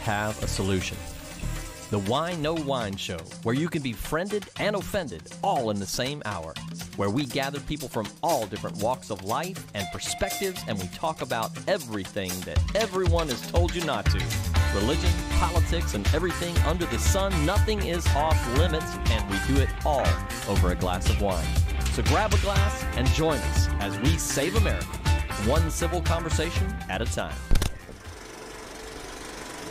have a solution. The Wine No Wine Show, where you can be friended and offended all in the same hour, where we gather people from all different walks of life and perspectives, and we talk about everything that everyone has told you not to. Religion, politics, and everything under the sun. Nothing is off limits, and we do it all over a glass of wine. So grab a glass and join us as we save America, one civil conversation at a time.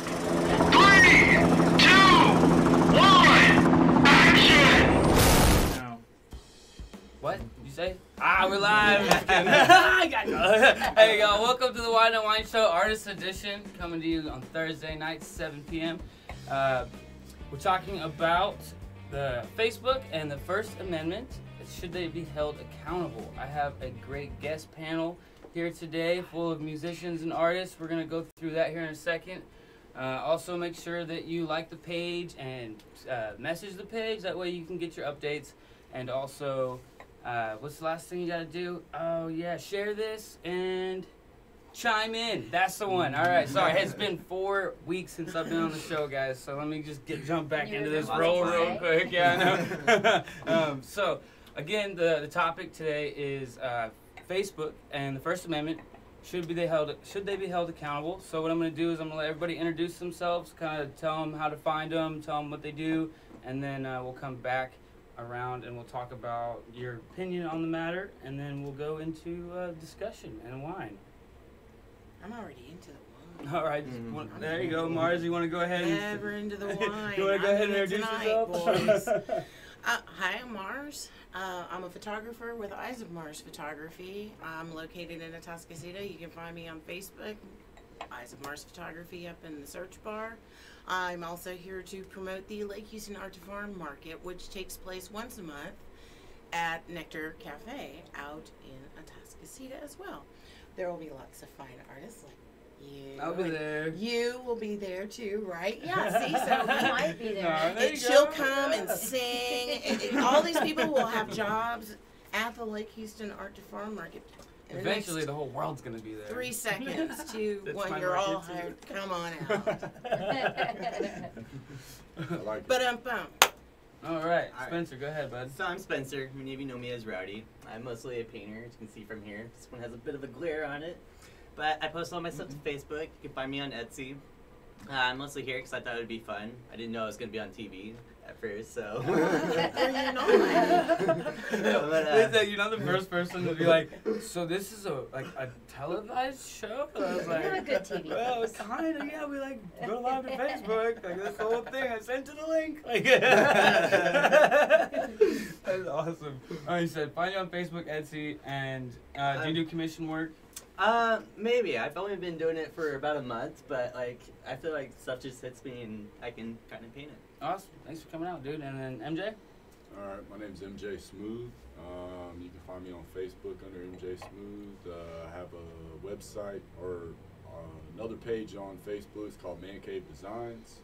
3, 2, 1, action! No. What? You say? We're live. Just kidding. I got you. Hey, y'all. Welcome to the Wine and Wine Show, Artist Edition, coming to you on Thursday night, 7 p.m. We're talking about the Facebook and the First Amendment. Should they be held accountable? I have a great guest panel here today, full of musicians and artists. We're going to go through that here in a second. Also, make sure that you like the page and message the page. That way you can get your updates. And also, what's the last thing you got to do? Oh, yeah, share this and chime in. That's the one. All right, sorry. It's been 4 weeks since I've been on the show, guys. So let me just jump back into this roll real quick. Yeah, I know. So, again, the topic today is Facebook and the First Amendment. Should they be held accountable? So what I'm going to do is I'm going to let everybody introduce themselves, kind of tell them how to find them, tell them what they do, and then we'll come back around and we'll talk about your opinion on the matter, and then we'll go into discussion and wine. I'm already into the wine. All right, there you go, Mars. You want to go ahead? Never into the wine. You want to go ahead and introduce yourself, boys. Hi, I'm Mars. I'm a photographer with Eyes of Mars Photography. I'm located in Atascocita. You can find me on Facebook, Eyes of Mars Photography, up in the search bar. I'm also here to promote the Lake Houston Art to Farm Market, which takes place once a month at Nectar Cafe out in Atascocita as well. There will be lots of fine artists like you. I'll be there. You will be there too, right? Yeah, see, so I might be there. No, there she'll come and sing. All these people will have jobs at the Lake Houston Art to Farm Market. In Eventually, the whole world's going to be there. 3 seconds to That's when my you're all market, too. hired. Come on out. But All right, Spencer, go ahead, bud. So I'm Spencer. Many of you know me as Rowdy. I'm mostly a painter, as you can see from here. This one has a bit of a glare on it. But I post all my stuff to Facebook. You can find me on Etsy. I'm mostly here because I thought it would be fun. I didn't know I was going to be on TV at first, so. you're You're not the first person to be like, so this is a televised show? I was like, You're a good TV. Well, kind of, yeah. We go live to Facebook. Like, that's the whole thing. I sent you the link. Like, that's awesome. All right, you said find you on Facebook, Etsy, and do you do commission work? Maybe. I've only been doing it for about a month, but I feel like stuff just hits me and I can kind of paint it. Awesome. Thanks for coming out, dude. And then MJ? All right, my name's MJ Smooth. You can find me on Facebook under MJ Smooth. I have a website or another page on Facebook. It's called Man Cave Designs.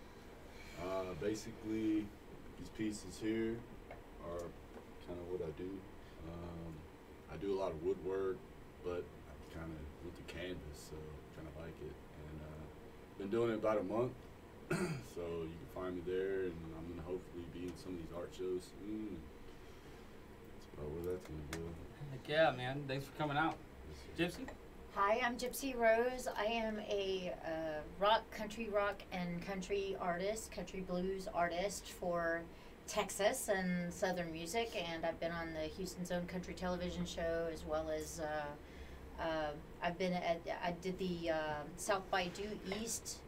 Basically, these pieces here are kind of what I do. I do a lot of woodwork, but I kind of with the canvas, so kind of like it. And been doing it about a month, so you can find me there, and I'm gonna hopefully be in some of these art shows soon. That's about where that's gonna go. Heck yeah, man. Thanks for coming out. Gypsy? Hi, I'm Gypsy Rose. I am a country rock and country artist, country blues artist for Texas and Southern music, and I've been on the Houston Zone Country Television show, as well as I did the South by Due East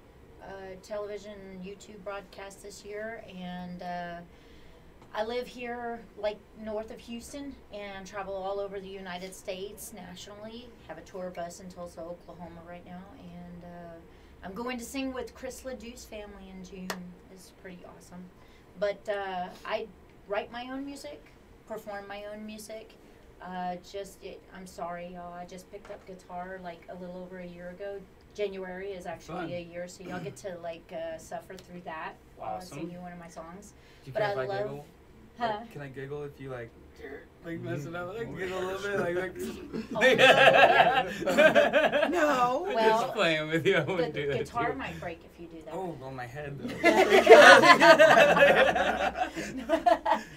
television YouTube broadcast this year, and I live here north of Houston and travel all over the United States nationally. Have a tour bus in Tulsa, Oklahoma right now, and I'm going to sing with Chris LeDoux's family in June. It's pretty awesome. But I write my own music, perform my own music. I'm sorry, y'all. I just picked up guitar a little over a year ago. January is actually a year, so y'all get to suffer through that while I sing you one of my songs. Do you But care I if I love. giggle? Huh? Can I giggle if you like mess it up? Like giggle a little bit, like. No. Well, Just playing with you. I The wouldn't do that. guitar to you. might break if you do that. Oh, on my head.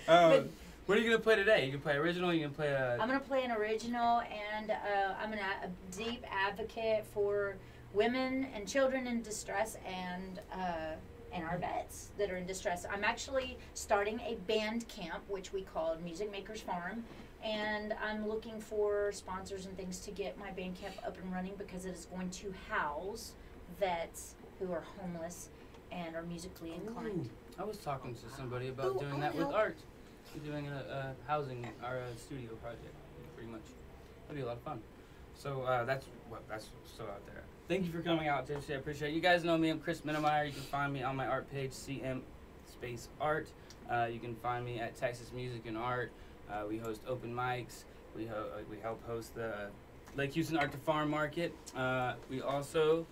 But- What are you gonna play today? You can play original. You can play I'm gonna play an original, and I'm a deep advocate for women and children in distress, and our vets that are in distress. I'm actually starting a band camp, which we call Music Makers Farm, and I'm looking for sponsors and things to get my band camp up and running because it is going to house vets who are homeless and are musically inclined. I was talking to somebody about doing that with help. art. Doing a housing or a studio project, pretty much. That'd be a lot of fun. So that's still out there. Thank you for coming out, JC. I appreciate it. You guys know me. I'm Chris Minnemeyer. You can find me on my art page, CM Space Art. You can find me at Texas Music and Art. We host open mics. We help host the Lake Houston Art to Farm Market. We also,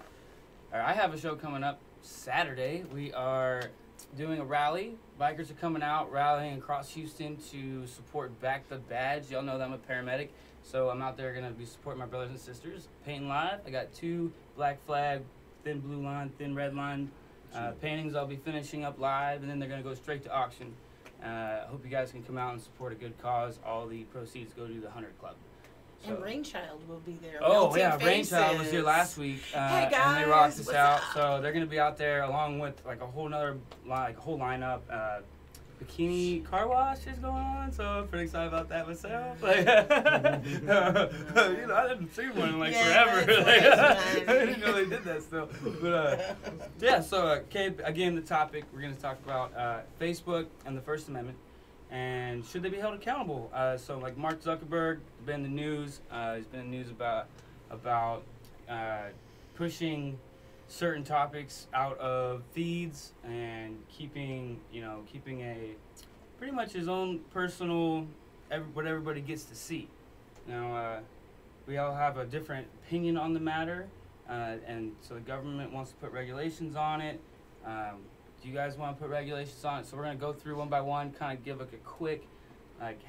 I have a show coming up Saturday. We are doing a rally. Bikers are coming out, rallying across Houston to support Back the Badge. Y'all know that I'm a paramedic, so I'm out there going to be supporting my brothers and sisters. Painting live. I got 2 black flag, thin blue line, thin red line paintings I'll be finishing up live, and then they're going to go straight to auction. I hope you guys can come out and support a good cause. All the proceeds go to the 100 Club. And Rainchild will be there. Oh Melting yeah, Rainchild was Faces. here last week, Hey and they guys, rocked us what's out. up? So they're gonna be out there along with like a whole nother whole lineup. Bikini car wash is going on, so I'm pretty excited about that myself. Like, I didn't see one in like forever. that's Like, nice, I didn't know they did that still. But yeah, so again, the topic we're gonna talk about Facebook and the First Amendment. And should they be held accountable? So like Mark Zuckerberg has been in the news. He's been in the news about pushing certain topics out of feeds and keeping a pretty much his own personal what everybody gets to see. Now we all have a different opinion on the matter, and so the government wants to put regulations on it. Do you guys want to put regulations on it? So we're going to go through one by one, kind of give like a quick,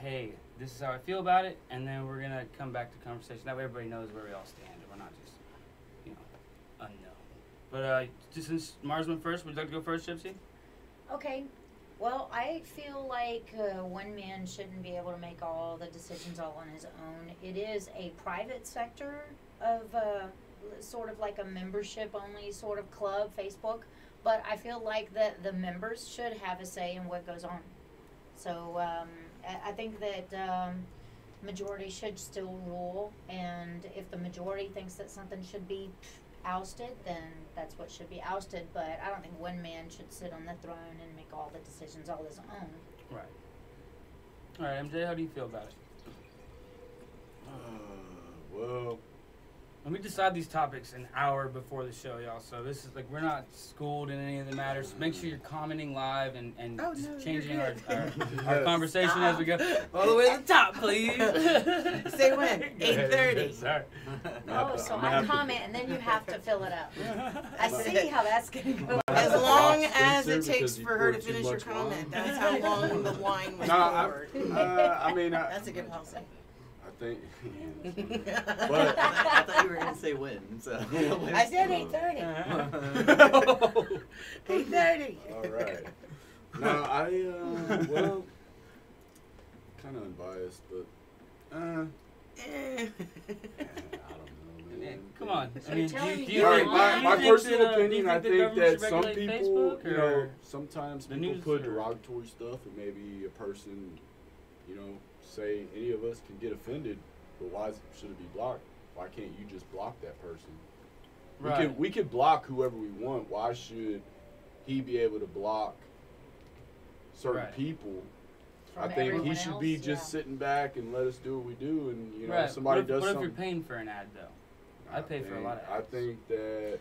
hey, this is how I feel about it, and then we're going to come back to conversation. That way everybody knows where we all stand, and we're not just, unknown. But just since Mars went first, would you like to go first, Gypsy? Okay. Well, I feel like one man shouldn't be able to make all the decisions all on his own. It is a private sector of sort of like a membership-only sort of club, Facebook. But I feel like that the members should have a say in what goes on. So I think that majority should still rule, and if the majority thinks that something should be ousted, then that's what should be ousted. But I don't think one man should sit on the throne and make all the decisions all his own. Right. All right, MJ, how do you feel about it? Well, And we decide these topics an hour before the show, y'all. So this is like, we're not schooled in any of the matters. So make sure you're commenting live and Oh, just no, changing you're our conversation as we go. All the way to the top, please. Say when? 8:30. Sorry. Oh, so I comment and then you have to fill it up. I see how that's gonna go. As a long box as freezer it takes because you for her to poured too finish her much wine. comment. That's how long the wine was No, poured. That's a good policy. I think. But I thought you were gonna say when. So I said 8:30. 8:30. All right. No, well, kind of unbiased, but Eh. I don't know, man. Come on. So I mean, you're telling me do you you All think, right, my do you think personal that, opinion, I the think government that should some regulate people, Facebook, or sometimes the people news, put or- derogatory stuff, and maybe a person, say any of us can get offended, but why should it be blocked? Why can't you just block that person? Right. We could block whoever we want. Why should he be able to block certain Right. people? From I think he everyone should else, be just yeah. sitting back and let us do what we do, and Right. somebody what if, does what if something. you're paying for an ad, though? I pay for a lot of I ads. think that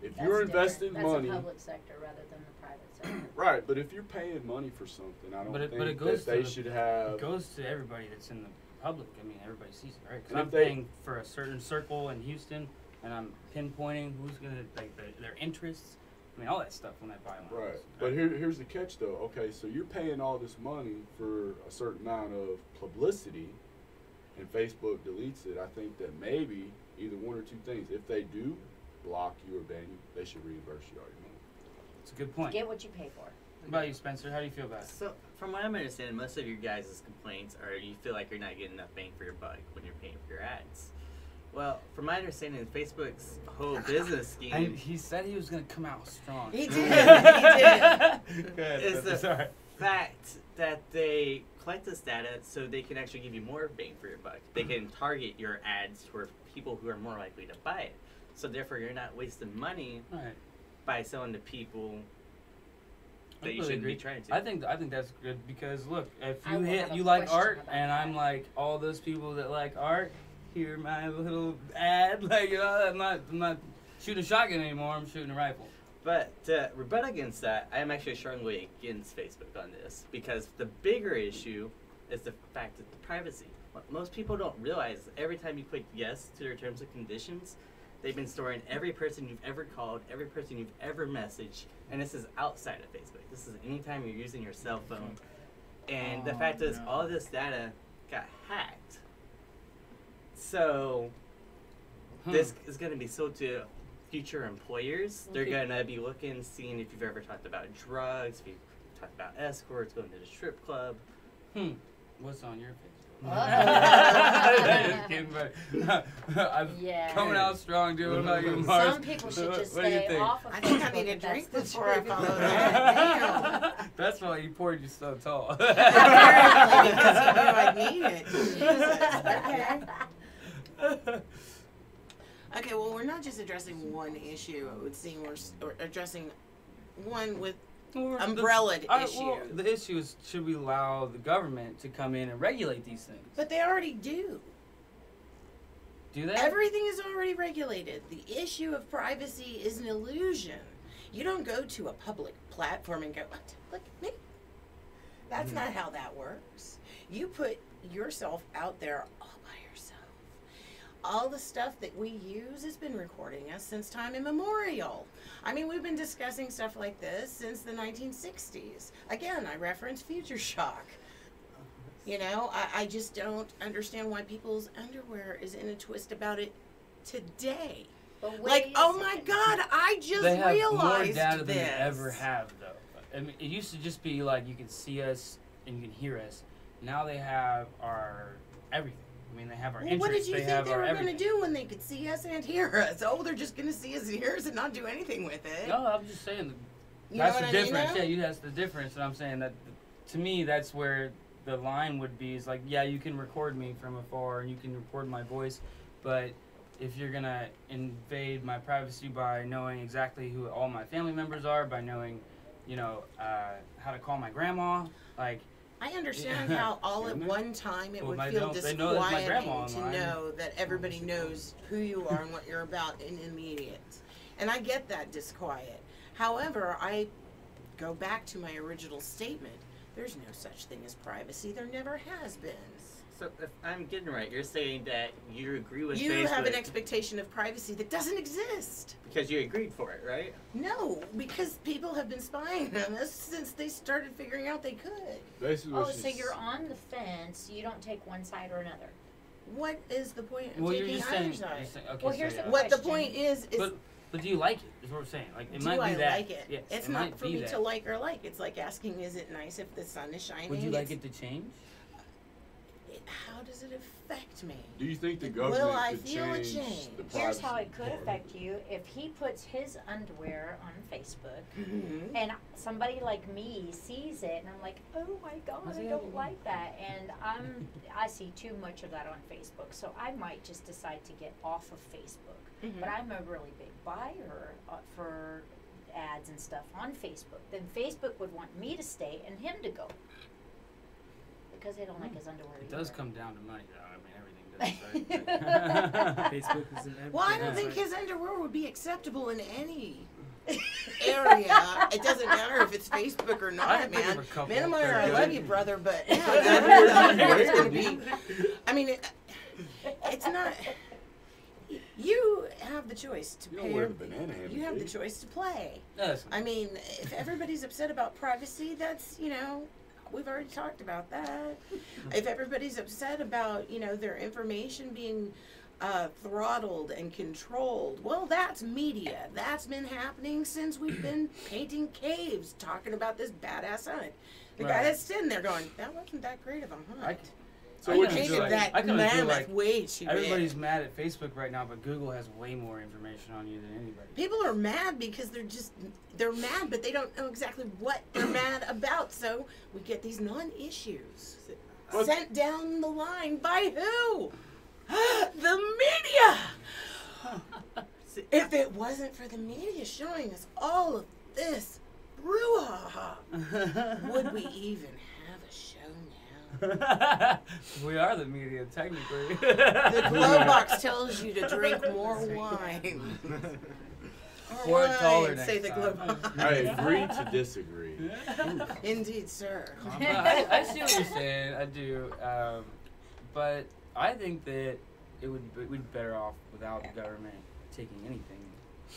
if That's you're different. investing That's money, the public sector rather than the private sector. right? But if you're paying money for something, I don't But it think goes that they to should It have. goes to everybody that's in the public. I mean, everybody sees it, right? 'Cause And I'm if they- paying for a certain circle in Houston, and I'm pinpointing who's gonna their interests. I mean, all that stuff when I buy one. Right. But here's the catch, though. Okay, so you're paying all this money for a certain amount of publicity, and Facebook deletes it. I think that maybe either one or two things. If they do block you or ban you, they should reimburse you all your money. It's a good point. Get what you pay for. What about you, Spencer? How do you feel about it? So, from what I'm understanding, most of your guys' complaints are you feel like you're not getting enough bang for your buck when you're paying for your ads. Well, from my understanding, Facebook's whole business scheme He said he was going to come out strong. He did. He did. Go ahead, is Spencer, the sorry. fact that they collect this data so they can actually give you more bang for your buck. They can target your ads toward people who are more likely to buy it. So therefore, you're not wasting money Right. by selling to people that you really shouldn't agree. be trying to. I think that's good because look, if I you will hit have a you like question art about and I'm that. like all those people that like art, hear my little ad, like I'm not shooting a shotgun anymore. I'm shooting a rifle. But to rebut against that, I am actually strongly against Facebook on this because the bigger issue is the fact that the privacy. What most people don't realize is every time you click yes to their terms and conditions, they've been storing every person you've ever called, every person you've ever messaged, and this is outside of Facebook. This is anytime you're using your cell phone. And the fact is, all this data got hacked. So this is going to be sold to future employers. They're going to be looking, seeing if you've ever talked about drugs, if you've talked about escorts, going to the strip club. What's on your Facebook? Uh-oh. Just kidding, but I'm Yeah. coming out strong, dude. What about you, Mars? Some people should just What do you stay think? off of I think I Facebook need a if that's drink the before I truth. follow that. Damn. That's why you poured you so tall. Apparently, because he knew I'd need it. Jesus. Okay. Okay, well, we're not just addressing one issue. It would seem we're addressing one with umbrella issue. Well, the issue is, should we allow the government to come in and regulate these things? But they already do. Do they? Everything is already regulated. The issue of privacy is an illusion. You don't go to a public platform and go, look at me. That's not how that works. You put yourself out there all by yourself. All the stuff that we use has been recording us since time immemorial. I mean, we've been discussing stuff like this since the 1960s. Again, I reference Future Shock. You know, I just don't understand why people's underwear is in a twist about it today. But Like, wait a oh my second. God, I just They have realized more data than this. they ever have, though. I mean, it used to just be like you can see us and you can hear us. Now they have our everything. I mean, they have our Well, interests. what did you they think have they our were going everything. to do when they could see us and hear us? Oh, they're just going to see us and hear us and not do anything with it. No, I'm just saying. You That's know the what I mean, difference. though? Yeah, that's the difference. And I'm saying that, to me, that's where the line would be. Is like, yeah, you can record me from afar and you can record my voice, but if you're gonna invade my privacy by knowing exactly who all my family members are, by knowing, you know, how to call my grandma, like. I understand how all at one time it Well, would they feel know that's my grandma disquieting to online. know that everybody knows who you are and what you're about in immediate. And I get that disquiet. However, I go back to my original statement. There's no such thing as privacy. There never has been. So if I'm getting right, you're saying that you agree with You Facebook have an expectation of privacy that doesn't exist. because you agreed for it, right? No, because people have been spying on us since they started figuring out they could. Basically, Oh, what so she's- you're on the fence. You don't take one side or another. What is the point of Well, you're taking just either saying. side? You're saying okay, Well, here's so, the What the question. point is But do you like it? Is what we're saying. Like it do might I be that. like it? Yes, It's it not might for be me that. to like or like. It's like asking, is it nice if the sun is shining? Would you like It's- it to change? How does it affect me? Do you think the Will government I could feel a change change? the Here's privacy how it could part? affect you. If he puts his underwear on Facebook Mm-hmm. and somebody like me sees it and I'm like, oh my God, I don't like that. And I see too much of that on Facebook. So I might just decide to get off of Facebook. Mm-hmm. But I'm a really big buyer for ads and stuff on Facebook. Then Facebook would want me to stay and him to go. Because they don't like his underwear It does either. come down to money, though. I mean, everything does. Right? Facebook is an Well, I don't Yeah. think his underwear would be acceptable in any area. It doesn't matter if it's Facebook or I not, can think of man. a couple Man, that are I love good. you, brother, but yeah, it's going to be. I mean, it's not. You have the choice to You pay. don't wear the banana hammock. You have do the you? choice to play. Yes. I mean, if everybody's upset about privacy, that's, we've already talked about that. If everybody's upset about, their information being throttled and controlled, well, that's media. That's been happening since we've been painting caves, talking about this badass hunt. The guy Right. that's sitting there going, that wasn't that great of a hunt. So I what kinda you feel say? like- That I kinda feel mammoth like way too Everybody's big. mad at Facebook right now, but Google has way more information on you than anybody. People are mad because they're mad, but they don't know exactly what they're mad about. So we get these non-issues What? sent down the line by who? The media! If it wasn't for the media showing us all of this brouhaha, would we even have a show now? We are the media, technically. The glow box tells you to drink more wine. Pour it Wine, taller next say the glow time. box. I agree to disagree. Indeed, sir. I see what you're saying. I do, but I think that we'd be better off without the government taking anything.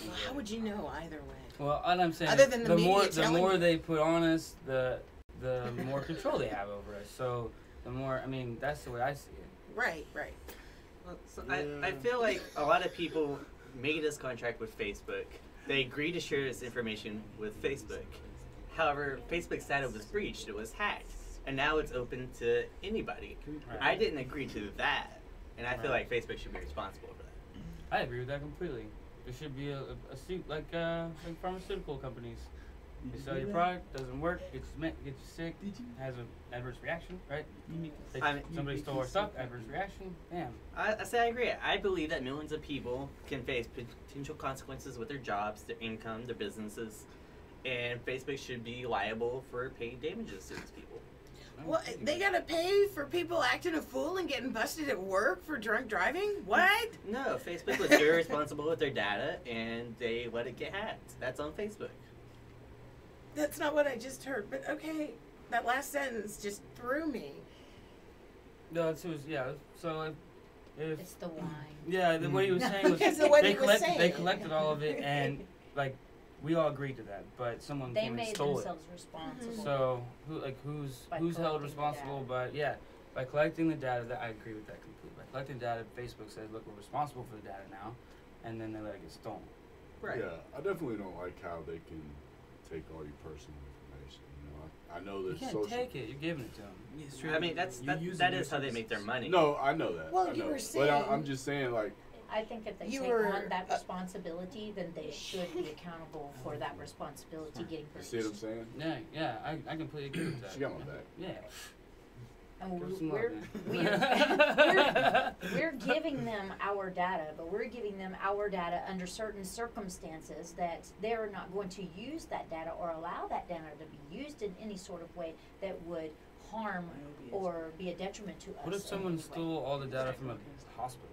Well, how would you know either way? Well, all I'm saying, Other than the more media telling more you. they put on us, the more control they have over us. So the more, I mean, that's the way I see it. Right. Well, so I feel like a lot of people made this contract with Facebook. They agreed to share this information with Facebook. However, Facebook's data was breached. It was hacked. And now it's open to anybody. Right. I didn't agree to that. And I feel Right. like Facebook should be responsible for that. I agree with that completely. There should be a suit like pharmaceutical companies. You sell your product, doesn't work, gets you sick, has an adverse reaction, right? Somebody stole our stuff, adverse reaction, bam. I say I agree. I believe that millions of people can face potential consequences with their jobs, their income, their businesses, and Facebook should be liable for paying damages to these people. Well, they gotta pay for people acting a fool and getting busted at work for drunk driving? What? No, Facebook was irresponsible with their data, and they let it get hacked. That's on Facebook. That's not what I just heard, but okay. That last sentence just threw me. No, it was, yeah. So if It's the wine. yeah, what he was saying was It's the what they he was collected saying. they collected all of it, and like we all agreed to that, but someone They came and made stole themselves responsible. So who's By held collecting the responsible? By collecting the data. That I agree with that completely. By collecting data, Facebook said, "Look, we're responsible for the data now," and then they let it get stolen. Right. Yeah, I definitely don't like how they can take all your personal information. I know You there's can't social. take it. You're giving it to them. It's true. I mean, that is how they make their money. No, I know that. Well, I you know were that. saying- But I'm just saying, like, I think if they You take were, on that responsibility, then they should be accountable for that responsibility getting you see what I'm breached. saying? Yeah, I completely agree with that. She got my back. Yeah. And Give some love, we're, man. we're giving them our data, but we're giving them our data under certain circumstances that they're not going to use that data or allow that data to be used in any sort of way that would harm or be a detriment to us. What if in someone any way. stole all the data from a hospital?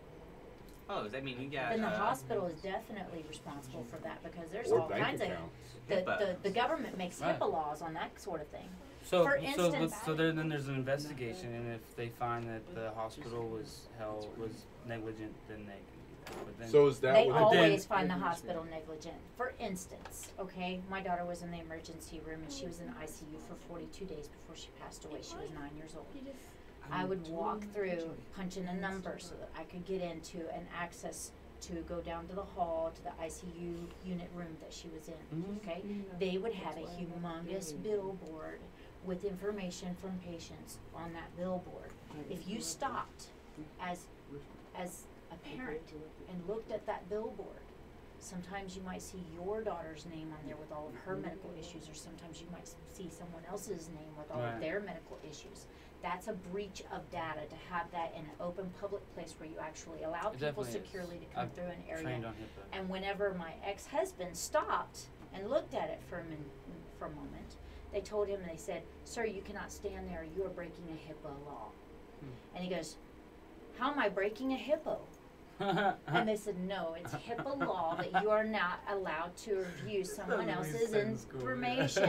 Oh, does that mean you got? Then the hospital is definitely responsible for that because there's Or all bank kinds of accounts. the government makes Right. HIPAA laws on that sort of thing. So, For so, instance- then there's an investigation, and if they find that the hospital was negligent, then they can do that. But then, So is that They what? always then- find the hospital negligent. For instance, okay, my daughter was in the emergency room and she was in ICU for 42 days before she passed away. She was 9 years old. I would walk through, punch in a number so that I could get into and access to go down to the hall to the ICU unit room that she was in. Mhm. Okay, they would have a humongous billboard with information from patients on that billboard. If you stopped as a parent and looked at that billboard, sometimes you might see your daughter's name on there with all of her medical issues, or sometimes you might see someone else's name with all Right. of their medical issues. That's a breach of data to have that in an open public place where you actually allow It people definitely is. securely to come I've through an area. trained on HIPAA. And whenever my ex-husband stopped and looked at it for a moment, they told him, and they said, "Sir, you cannot stand there. You are breaking a HIPAA law." And he goes, "How am I breaking a HIPAA?" And they said, "No, it's HIPAA law that you are not allowed to review someone That makes else's sense, cool, yeah. information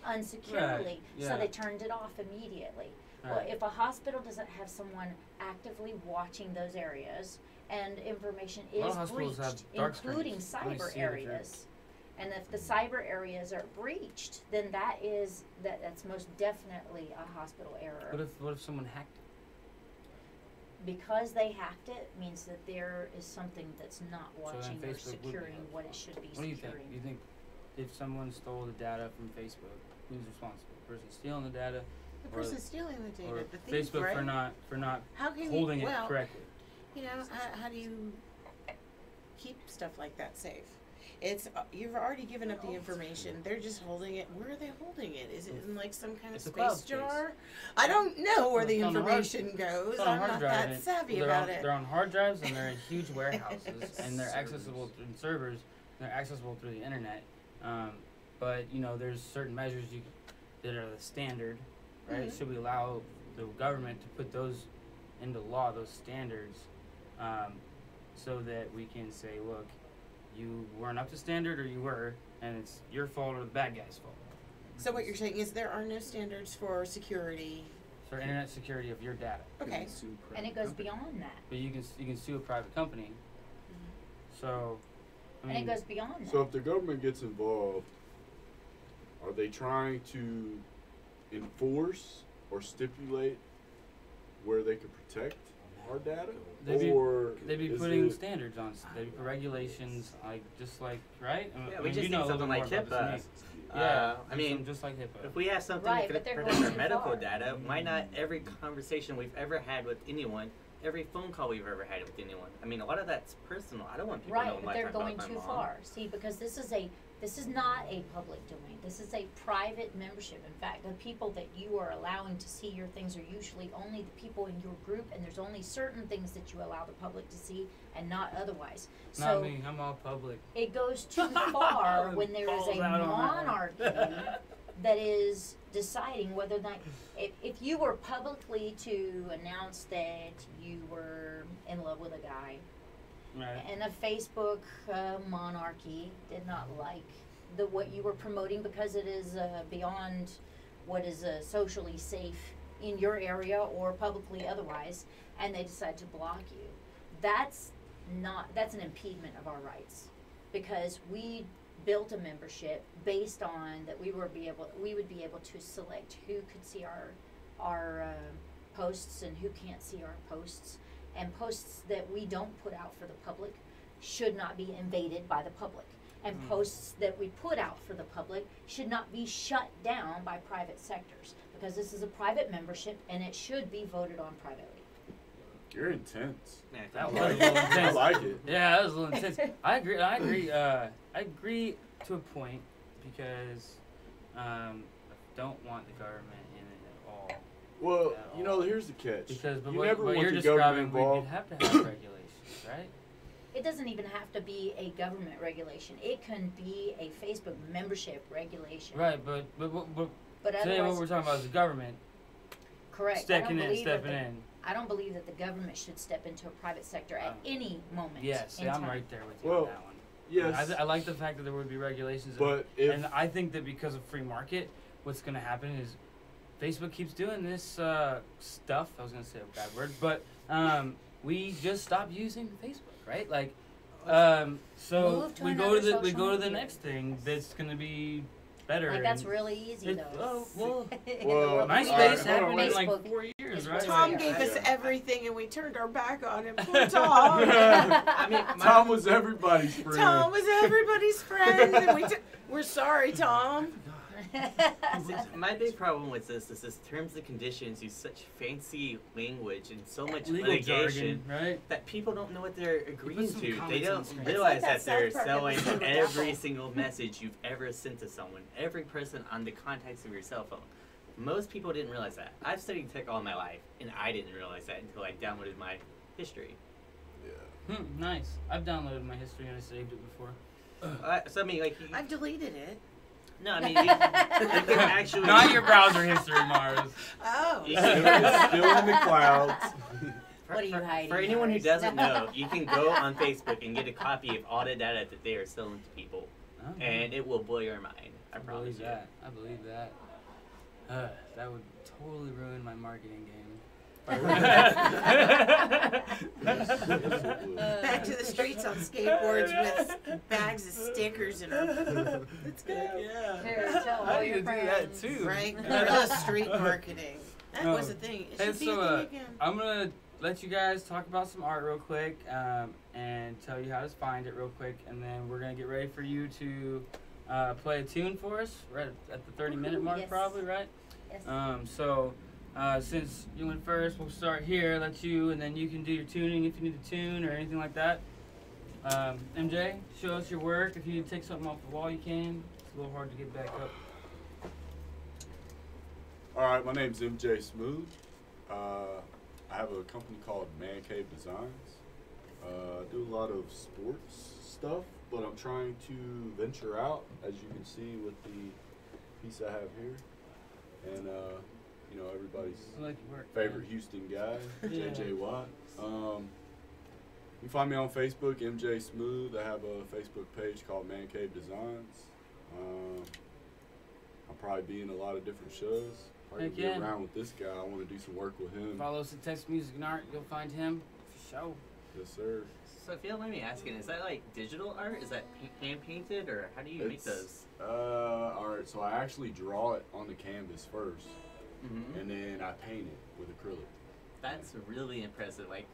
unsecurely." Right, So yeah. they turned it off immediately. Well, Right. if a hospital doesn't have someone actively watching those areas and information A lot is of hospitals have breached, dark including screens. You can cyber see it if you're- areas. And if the cyber areas are breached, then that's most definitely a hospital error. What if someone hacked it? Because they hacked it means that there is something that's not So then watching or Facebook would be securing helpful. what it should be What do you think? securing. Do you think if someone stole the data from Facebook, who's responsible? The person stealing the data, The or- person stealing the or data, the thief, Facebook right? for not How can holding you, it well, correctly? you know, how do you keep stuff like that safe? It's you've already given up the information. They're just holding it. Where are they holding it? Is it in like some kind of It's a cloud space space. jar? I don't know where the It's on a hard- information goes. It's on a I'm hard not drive, that and savvy they're about on, it. They're on hard drives and they're in huge warehouses and they're accessible through servers. And they're accessible through the internet. But you know, there's certain measures that are the standard, right? Mhm. Should we allow the government to put those into law, those standards, so that we can say, look, you weren't up to standard, or you were, and it's your fault or the bad guy's fault. So what you're saying is there are no standards for security. For internet security of your data. Okay. And it goes beyond that. But you can sue a private company. So, I mean, And it goes beyond that. So if the government gets involved, are they trying to enforce or stipulate where they can protect our data? They'd be- or they'd be is putting it- standards on, they'd be regulations, like just like, right? I Yeah, mean, we just you need know a little something more like about this than HIPAA. me. Yeah, I mean, just like HIPAA. if we have something Right, to but they're protect going our too medical far. data, why not every conversation we've ever had with anyone, every phone call we've ever had with anyone? I mean, a lot of that's personal. I don't want people Right, knowing but my they're life going about too my mom. far. See, because this is not a public domain. This is a private membership. In fact, the people that you are allowing to see your things are usually only the people in your group, and there's only certain things that you allow the public to see and not otherwise. Not So me, I'm all public. it goes too far when there is Balls a out on that one. monarchy that is deciding whether or not if you were publicly to announce that you were in love with a guy, Right. and a Facebook monarchy did not like what you were promoting because it is beyond what is socially safe in your area or publicly otherwise, and they decide to block you. That's an impediment of our rights, because we built a membership based on that we would be able to select who could see our posts and who can't see our posts. And posts that we don't put out for the public should not be invaded by the public. And posts that we put out for the public should not be shut down by private sectors, because this is a private membership and it should be voted on privately. You're intense. Yeah, That was I a little like, I intense. like it. Yeah, that was a little intense. I agree. I agree to a point, because I don't want the government in it at all. Well, At you know, all. here's the catch. Because but you what, never what want you're the describing, government we'd involved. have to have regulations, right? It doesn't even have to be a government regulation. It can be a Facebook membership regulation. Right, but But today what otherwise, we're talking about is the government correct. stepping in. I don't believe that the government should step into a private sector at any moment. Yes, in yeah, I'm time. right there with you Well, on that one. Yes, I like the fact that there would be regulations, but if and I think that because of free market, what's going to happen is Facebook keeps doing this stuff. I was going to say a bad word, but we just stop using Facebook, right? Like, so Move to we another go to social the media. next thing that's going to be better. Like that's and really easy it- though. well, Well, MySpace Alright, happened in like Facebook 4 years, is right? what's Tom Yeah. gave us Yeah. everything and we turned our back on him. Poor Tom. I mean, Tom was everybody's friend. Tom was everybody's friend. And we're sorry, Tom. my big problem with this is this terms and conditions use such fancy language and so much Legal litigation jargon, right? that people don't know what they're agreeing some to. common They don't sense. realize It's like that that they're South Park selling episode with every Apple. single message you've ever sent to someone, every person on the contacts of your cell phone. Most people didn't realize that. I've studied tech all my life, and I didn't realize that until I downloaded my history. Nice. I've downloaded my history and I saved it before. So I mean, like, I've deleted it. no, I mean, you can actually Not your browser history, Mars. Oh. You It's still in the clouds. What are you hiding, For anyone who Mars? doesn't know, you can go on Facebook and get a copy of all the data that they are selling to people, Oh, and it will blow your mind. I I promise believe you. that. I believe that. That would totally ruin my marketing game. Back to the streets on skateboards with bags of stickers and it's good. Yeah. Here, tell I all need your to do that friends. too. Right? Guerrilla street marketing. That was a thing. It Hey, should be so, a thing again. I'm gonna let you guys talk about some art real quick, and tell you how to find it real quick, and then we're gonna get ready for you to play a tune for us right at the 30-minute mark, Yes. probably, right? Yes. Since you went first, we'll start here. Let you, and then you can do your tuning if you need to tune or anything like that. MJ, show us your work. If you need to take something off the wall, you can. It's a little hard to get back up. All right, my name's MJ Smooth. I have a company called Man Cave Designs. I do a lot of sports stuff, but I'm trying to venture out, as you can see with the piece I have here. And you know, everybody's I like your work. favorite Houston guy, Yeah. JJ Watt. You can find me on Facebook, MJ Smooth. I have a Facebook page called Man Cave Designs. I'll probably be in a lot of different shows. Probably Heck be yeah. around with this guy. I want to do some work with him. Follow us at Text Music and Art. You'll find him for sure. Yes, sir. So if you don't mind me asking, is that like digital art? Is that hand painted, or how do you make those? All right. So I actually draw it on the canvas first, Mm-hmm. and then I paint it with acrylic. That's really impressive. Like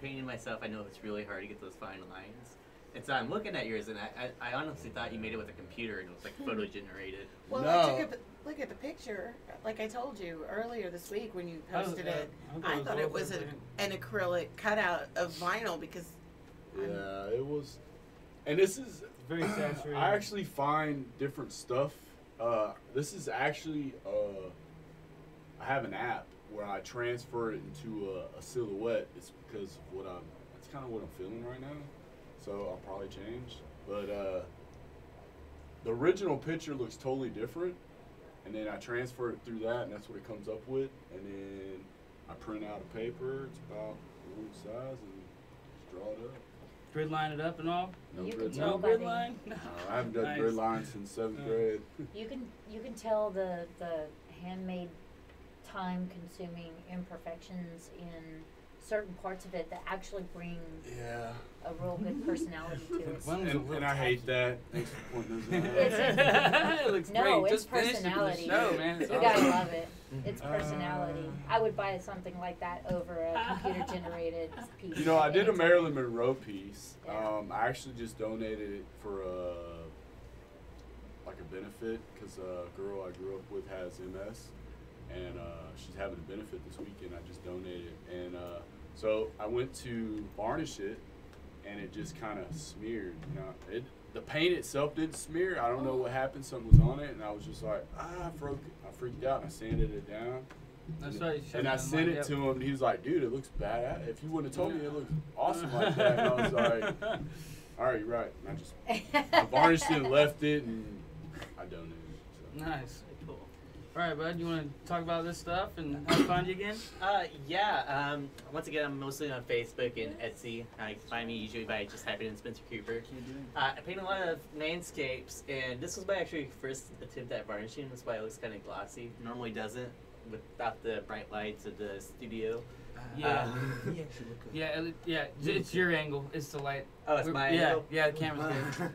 painting myself, I know it's really hard to get those fine lines. And so I'm looking at yours, and I honestly thought you made it with a computer and it was like photo generated. Well, No. I took a look at the picture, like I told you earlier this week when you posted it. I thought it was an acrylic cutout of vinyl because Yeah, it was. And this is very saturated. I actually find different stuff. This is actually I have an app where I transfer it into a silhouette. It's because of it's kind of what I'm feeling right now. So I'll probably change. But the original picture looks totally different, and then I transfer it through that, and that's what it comes up with. And then I print out a paper. It's about one size, and just draw it up. Grid line it up and all. No You grid can No tell line. by grid the- line. I haven't done Nice. grid lines since 7th grade. You can tell the handmade time consuming imperfections in certain parts of it that actually bring Yeah. a real good personality to it. One was a little And I hate tacky. that. Thanks for pointing those out. It's- It looks No, great. it's Just finished it for the personality. show, man. It's You awesome. gotta love it. It's personality. I would buy something like that over a computer generated piece. You know, I did a anytime. Marilyn Monroe piece. Yeah. I actually just donated it for like a benefit because a girl I grew up with has MS, and she's having a benefit this weekend. I just donated, and so I went to varnish it, and it just kind of smeared. You know, the paint itself didn't smear. I don't know what happened. Something was on it, and I was just like, I freaked out, and I sanded it down. That's right. you And I should've sent done it that. to him, and he was like, dude, it looks bad. If you wouldn't have told me it looked awesome like that. And I was like, all right, you're right. And I varnished it and left it, and I donated it. So. Nice. Cool. All right, bud. You want to talk about this stuff and how to find you again? Yeah. Once again, I'm mostly on Facebook and Etsy. You can find me usually by just typing in Spencer Cooper. I paint a lot of landscapes, and this was my actually first attempt at varnishing. That's why it looks kind of glossy. Normally doesn't without the bright lights of the studio. Yeah. It's your angle. It's the light. Oh, it's my yeah, angle? Yeah, the camera's good.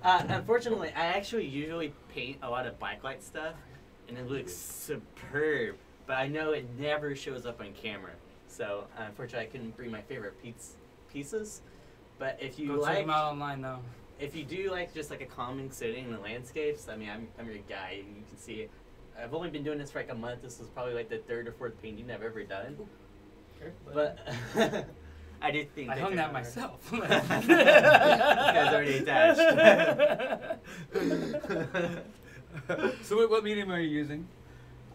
Unfortunately, I actually usually paint a lot of backlight stuff, and it looks superb. But I know it never shows up on camera. So unfortunately, I couldn't bring my favorite pieces. But if you Go check like, them out online though. if you do like just like a calming setting in the landscapes, I mean, I'm your guy, and you can see it. I've only been doing this for like a month. This is probably like the 3rd or 4th painting I've ever done. But I did think I hung could that work. myself. You guys already attached. So what medium are you using?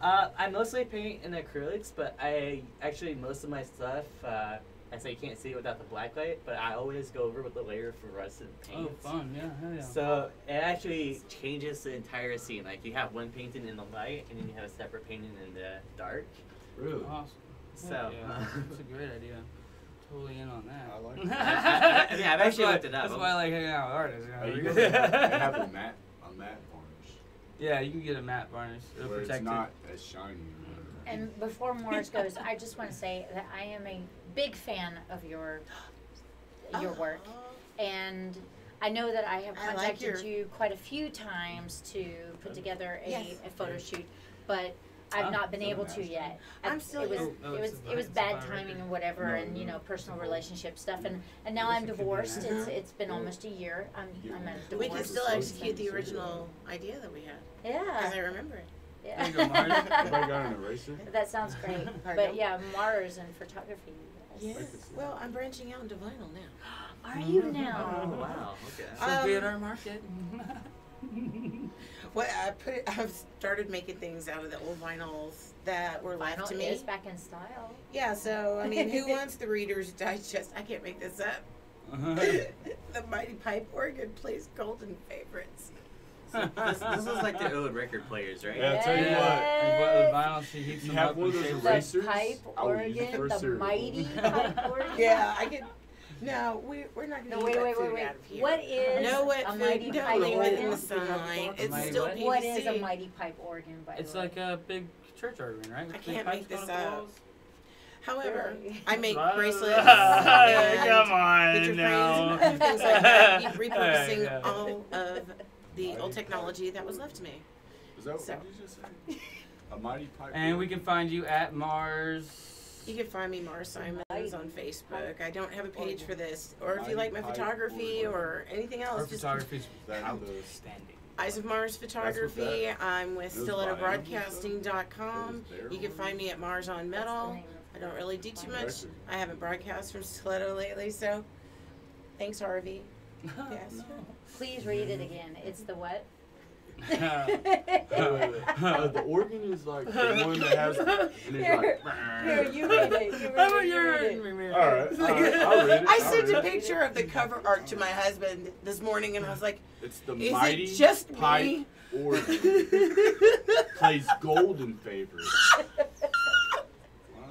I mostly paint in acrylics, but I actually most of my stuff, I say you can't see it without the black light, but I always go over with a layer of fluorescent Oh, paint. fun. Yeah, hell yeah. So it actually changes the entire scene. Like you have one painting in the light, and then you have a separate painting in the dark. Really? Awesome. So Yeah, that's a great idea. Totally in on that. I like I that. mean, I've actually looked it up. That's why I like hanging out with artists. Hey, You you know? know, they have a matte varnish Yeah, you can get a matte varnish. It'll where protect it's not as shiny. And before Morris goes, I just want to say that I am a big fan of your work, and I know that I have I like contacted you quite a few times to put together a photo shoot, but I've not been able to yet. I'm still it was here. it was bad timing and whatever, and personal relationship stuff, and now I'm divorced. It's been almost a year. I'm at a We divorce. can still execute the original idea that we had. Because I Yeah. remember it. There you go, Mars. Everybody got an eraser? That sounds great. Pardon? But yeah, Mars and photography. Yes. Well, I'm branching out into vinyl now. Are you Oh, now? wow. Okay. Should be at our market. Well, I've started making things out of the old vinyls that were left to Vinyl me. is back in style. Yeah, so I mean, who wants the Reader's Digest? I can't make this up. The Mighty Pipe organ plays Golden Favorites. This is like the old record players, right? Yeah, I'll tell you what. And what the vinyl, she heats You them have up one of and those shapes The erasers? pipe I will use it organ, for the cereal. mighty pipe organ. Yeah, I could. No, we're not No, gonna wait, eat wait, wet food wait. out of here. What is No wet a food. mighty Don't pipe leave it in organ? the sunlight. It's Mighty still what? PVC. What is a mighty pipe organ, by It's the way? like a big church organ, right? With I big can't pipes make this going up the up. walls. However, Really? I make Right. bracelets Come and on picture now. frames and things like that. Repurposing There you go. all of the old technology that was left to me. Is that So- what you just said? A mighty pipe. And we can find you at Mars. You can find me Mars Simons on Facebook. I don't have a page for this. Or if you like my Mighty Pipe photography organ. or anything Our else, just photography's That outstanding. Eyes of Mars Photography. I'm with those StilettoBroadcasting.com. You can find me at Mars on That's the Metal. name I don't really do too much. Record. I haven't broadcast from Stiletto lately, so thanks, Harvey. Yes. Please read it again. It's the what? Wait. The organ is like the one that has. And it's Here, like. you read it. You How about read it. You read it. Alright, I'll read it. I I'll sent read a it. picture of the cover art to my husband this morning, and I was like, It's the "Is mighty it just pipe me?" organ. Plays golden favorites. Wow.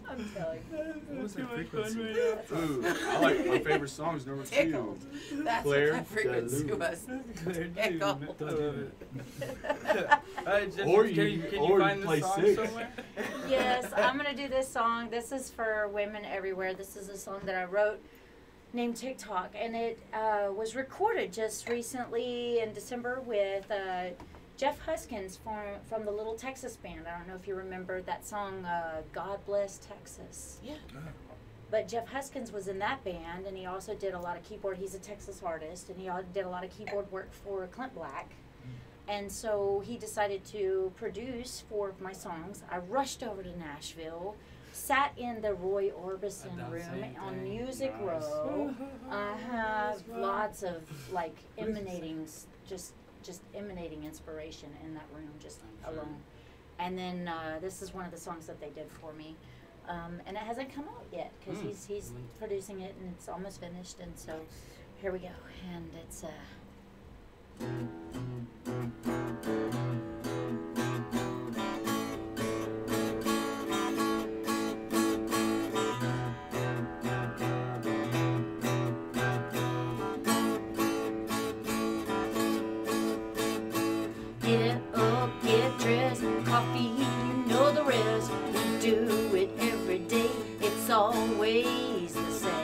I'm telling you. What's the frequency? Ooh, I like my favorite song is number 2. Tickled. That's Claire what that frequency Delune. was. I love it. Or Can you- you or you find play this song six. somewhere? Yes, I'm gonna do this song. This is for women everywhere. This is a song that I wrote named TikTok, and it was recorded just recently in December with Jeff Huskins from the Little Texas Band. I don't know if you remember that song, God Bless Texas. Yeah. But Jeff Huskins was in that band, and he also did a lot of keyboard. He's a Texas artist, and he did a lot of keyboard work for Clint Black. And so he decided to produce 4 of my songs. I rushed over to Nashville, sat in the Roy Orbison I've done the room same on thing. Music Nice. Row. I have lots of like emanating, just emanating inspiration in that room, just I'm sure. alone. And then this is one of the songs that they did for me. And it hasn't come out yet because he's producing it and it's almost finished. And so here we go. And it's get up, get dressed, coffee, you know the rest. We do it every day, it's always the same.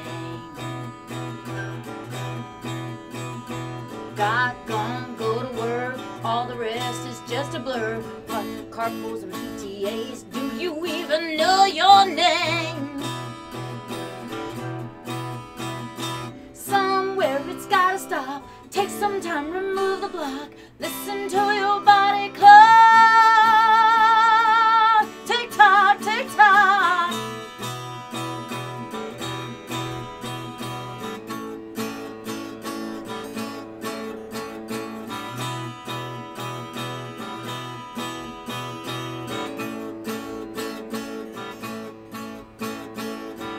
Got gone, go to work, all the rest is just a blur. But carpools and PTAs, do you even know your name? Somewhere it's gotta stop. Take some time, remove the block. Listen to your body clock. Tick tock, tick tock.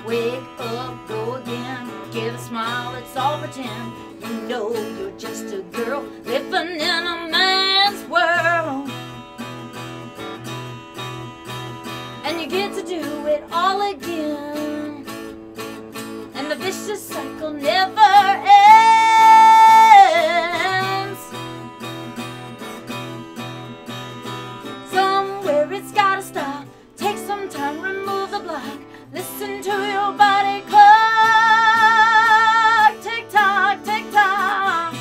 Wake up, go again. Give a smile, it's all pretend. You know you're just a girl living in a man's world. And you get to do it all again. And the vicious cycle never ends. Somewhere it's got block. Listen to your body clock. Tick tock, tick tock.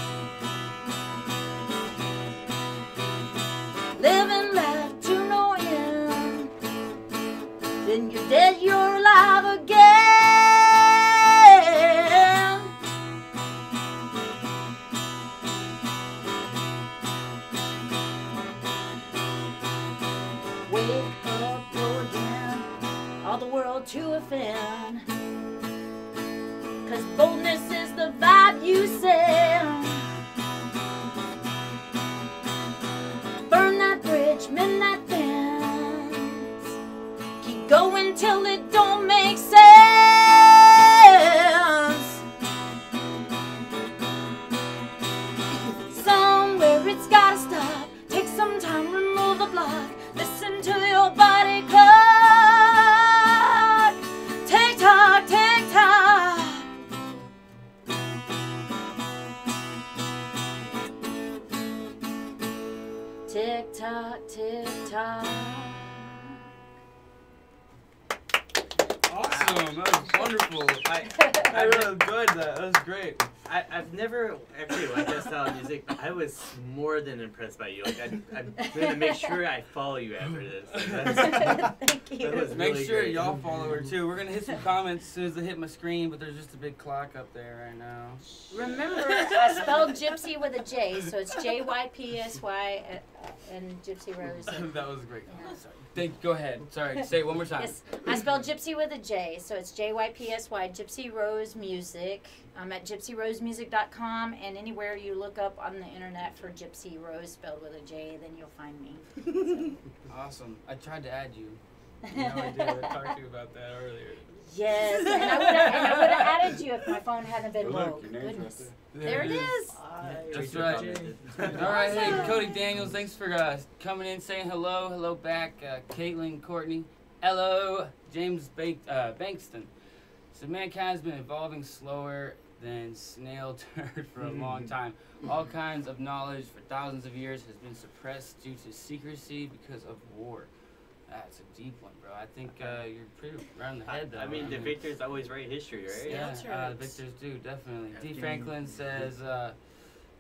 Living life to no end. Then you're dead, you're alive again. Wake up, go again, all the world to offend. 'Cause boldness is the vibe you send. Burn that bridge, mend that fence. Keep going till it don't make sense. Somewhere it's gotta stop. Take some time, remove the block. Listen to your body clock. Tick tock, tick tock. Tick tock, tick tock. Awesome. That was wonderful. I really enjoyed that. That was great. I've never actually liked that style of music, but I was more than impressed by you. Like, I'm going to make sure I follow you after this. Like, Thank you. that was Make really sure great. y'all follow her too. We're gonna hit some comments as soon as they hit my screen, but there's just a big clock up there right now. Remember, I spelled Gypsy with a J, so it's JYPSY and Gypsy Rose. That was great. Yeah. Go ahead. Sorry. Say it one more time. Yes, I spelled Gypsy with a J, so it's JYPSY, Gypsy Rose Music. I'm at gypsyrosemusic.com, and anywhere you look up on the internet for Gypsy Rose spelled with a J, then you'll find me. Awesome. I tried to add you. You know I did. I talked to you about that earlier. Yes, and I would have added you if my phone hadn't been Look, woke. your name's right Goodness. there. There it is. That's Rachel right. commented. All right, hey, Awesome. Cody Daniels, thanks for coming in, saying hello. Hello back, Caitlin, Courtney. Hello, James Bankston. So mankind's been evolving slower than snail turd for a long time. All kinds of knowledge for thousands of years has been suppressed due to secrecy because of war. That's a deep one, bro. I think you're pretty right on the head, though. I mean, the victors always write history, right? Yeah, Yeah, the victors do, definitely. D. After Franklin says,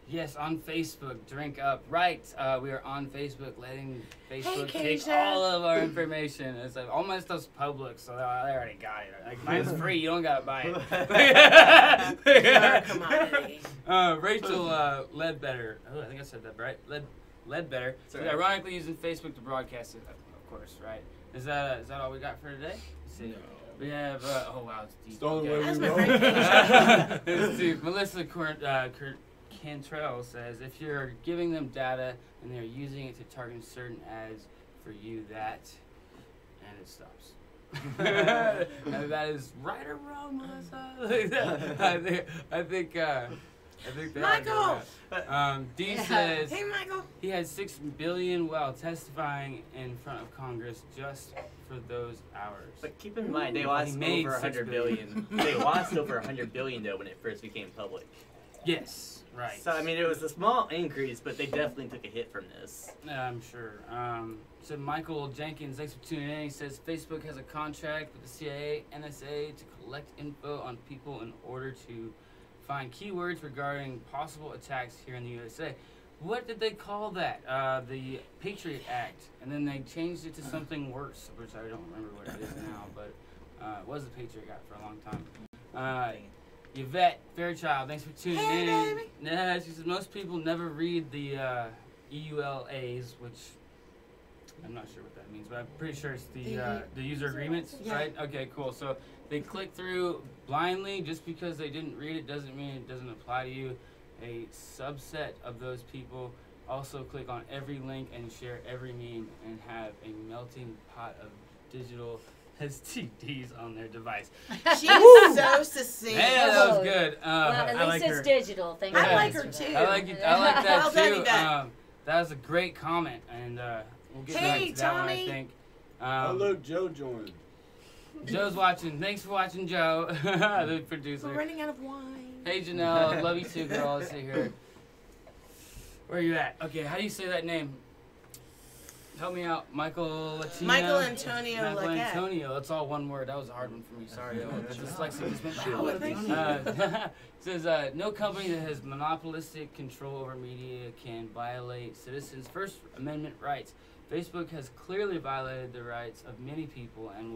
yes, on Facebook, drink up. Right, we are on Facebook, letting Facebook take Keisha. all of our information. It's like, all my stuff's public, so they already got it. Like, mine's free, you don't gotta buy You're a it. commodity. Rachel Ledbetter, oh, I think I said that right. Ledbetter, so right. ironically using Facebook to broadcast it, of course, right? Is that all we got for today? Let's see. No. We have, oh wow, it's deep. It's the only Okay. way That's we my roll. friend Let's see. Melissa Cantrell says, if you're giving them data and they're using it to target certain ads for you, and it stops. And that is right or wrong, Melissa. I think they are Michael! doing that. D Yeah. says Hey, Michael. he had 6 billion while testifying in front of Congress just for those hours. But keep in mind, they lost He made over 6 100 billion. They lost over 100 billion though when it first became public. Yes, right. So I mean, it was a small increase, but they definitely took a hit from this. Yeah, I'm sure. So Michael Jenkins, thanks for tuning in. He says Facebook has a contract with the CIA, NSA to collect info on people in order to find keywords regarding possible attacks here in the USA. What did they call that? The Patriot Act, and then they changed it to something worse, which I don't remember what it is now, but it was the Patriot Act for a long time. Yvette Fairchild, thanks for tuning in. Hey, baby. Yeah, she says most people never read the EULAs, which I'm not sure what that means, but I'm pretty sure it's the user agreements, Yeah. right? Okay, cool. So they click through blindly. Just because they didn't read it doesn't mean it doesn't apply to you. A subset of those people also click on every link and share every meme and have a melting pot of digital STDs on their device. She's so succinct. Man, that was good. Well, at I least like it's her. digital. Thank I goodness like her for that. too. I like it. I like that Well done, too. Yvette. That was a great comment, and we'll get back Hey, to that one, I Tommy. think. Oh, look, Joe joined. Joe's watching. Thanks for watching, Joe, the producer. We're running out of wine. Hey, Janelle. Love you too, girl. Let's see here. Where are you at? Okay, how do you say that name? Help me out, Michael Latino. Michael Antonio Michael Laquette. Antonio. It's all one word. That was a hard one for me. Sorry. Dyslexia just went Oh, thank you. says, no company that has monopolistic control over media can violate citizens' First Amendment rights. Facebook has clearly violated the rights of many people and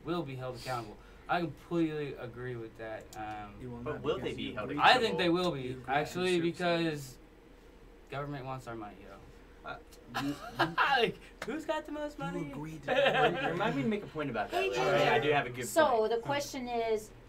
will be held accountable. I completely agree with that. But will they be held I accountable? think they will be, actually, because government wants our money, like, who's got the most money? Remind me to make a point about that. Hey, later. Ginger. I do have a good So point. the question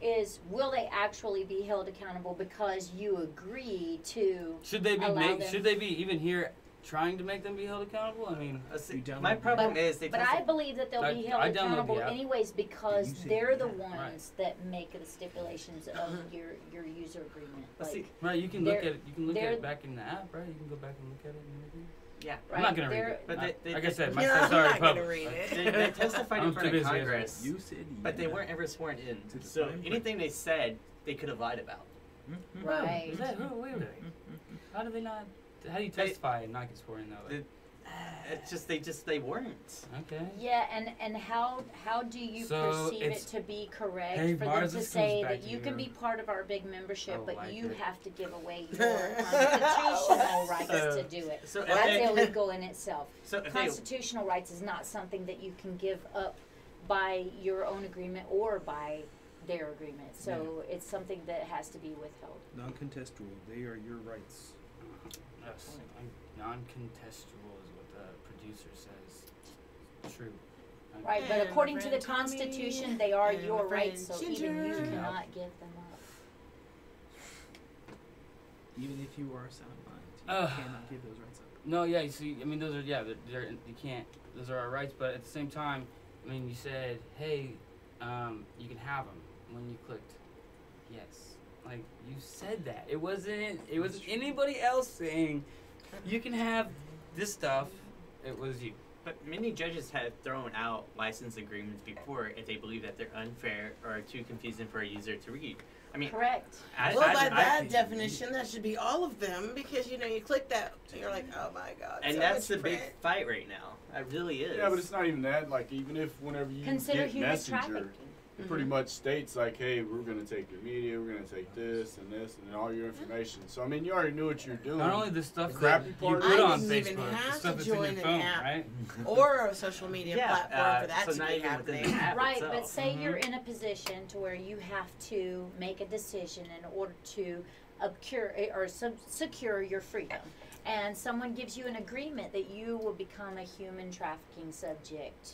is will they actually be held accountable because you agree to Should they be allow them? Should they be even here trying to make them be held accountable? I mean, See, my problem is they But test I it- believe that they'll be held I downloaded the accountable app. anyways because You said they're the that. ones that make the stipulations of your user agreement. Let's see. right? You can look at They're- it. You can look at they're- it back in the app, right? You can go back and look at it and everything. yeah. I'm not gonna read they're- it. But they- Like I said, my No, states I'm are not gonna public. read it. They testified I'm in front too of busy, Congress, You said but they yeah. weren't ever sworn in. To the So fine print. anything they said, they could have lied about. Mhm. Right. Is that who? Wait a minute. How do they not? How do you testify and not get sworn in though? They- It's just they weren't. Okay. Yeah, and how do you So perceive it it's- to be correct Hey, for Mars, them to this comes say back that to you can you. be part of our big membership, Oh, but like you it. have to give away your constitutional rights to do it. So if That's they- illegal in itself. So if they Constitutional rights is not something that you can give up by your own agreement or by their agreement. So it's something that has to be withheld. Non-contestable. They are your rights. Yes. Non-contestable is what the producer says. True. Right, but And according my to the friend Tommy, Constitution, they are and your my friend rights, so even you Ginger. cannot give them up. Even if you are sound mind, you Ugh. cannot give those rights up. No, yeah. You see, I mean, those are you can't. Those are our rights, but at the same time, I mean, you said, hey, you can have them when you clicked yes. Like you said that. It wasn't anybody else saying you can have this stuff. It was you. But many judges have thrown out license agreements before if they believe that they're unfair or too confusing for a user to read. I mean, Correct. Well, by that think- definition, that should be all of them because you click that, you're like, oh my god. and so that's much the big print. fight right now. It really is. Yeah, but it's not even that. Like, even if whenever you Consider get human Messenger, trafficking. it pretty much states like, hey, we're gonna take your media, we're gonna take this and this and all your information. So I mean, you already knew what you're doing. Not only the stuff The that crappy you part put is- on I didn't even Facebook, the have stuff to that's in join your an phone, app. right? Or a social media Yeah, platform for that so to not be even within happening. the app Right, itself. but say Mhm. you're in a position to where you have to make a decision in order to secure your freedom, and someone gives you an agreement that you will become a human trafficking subject,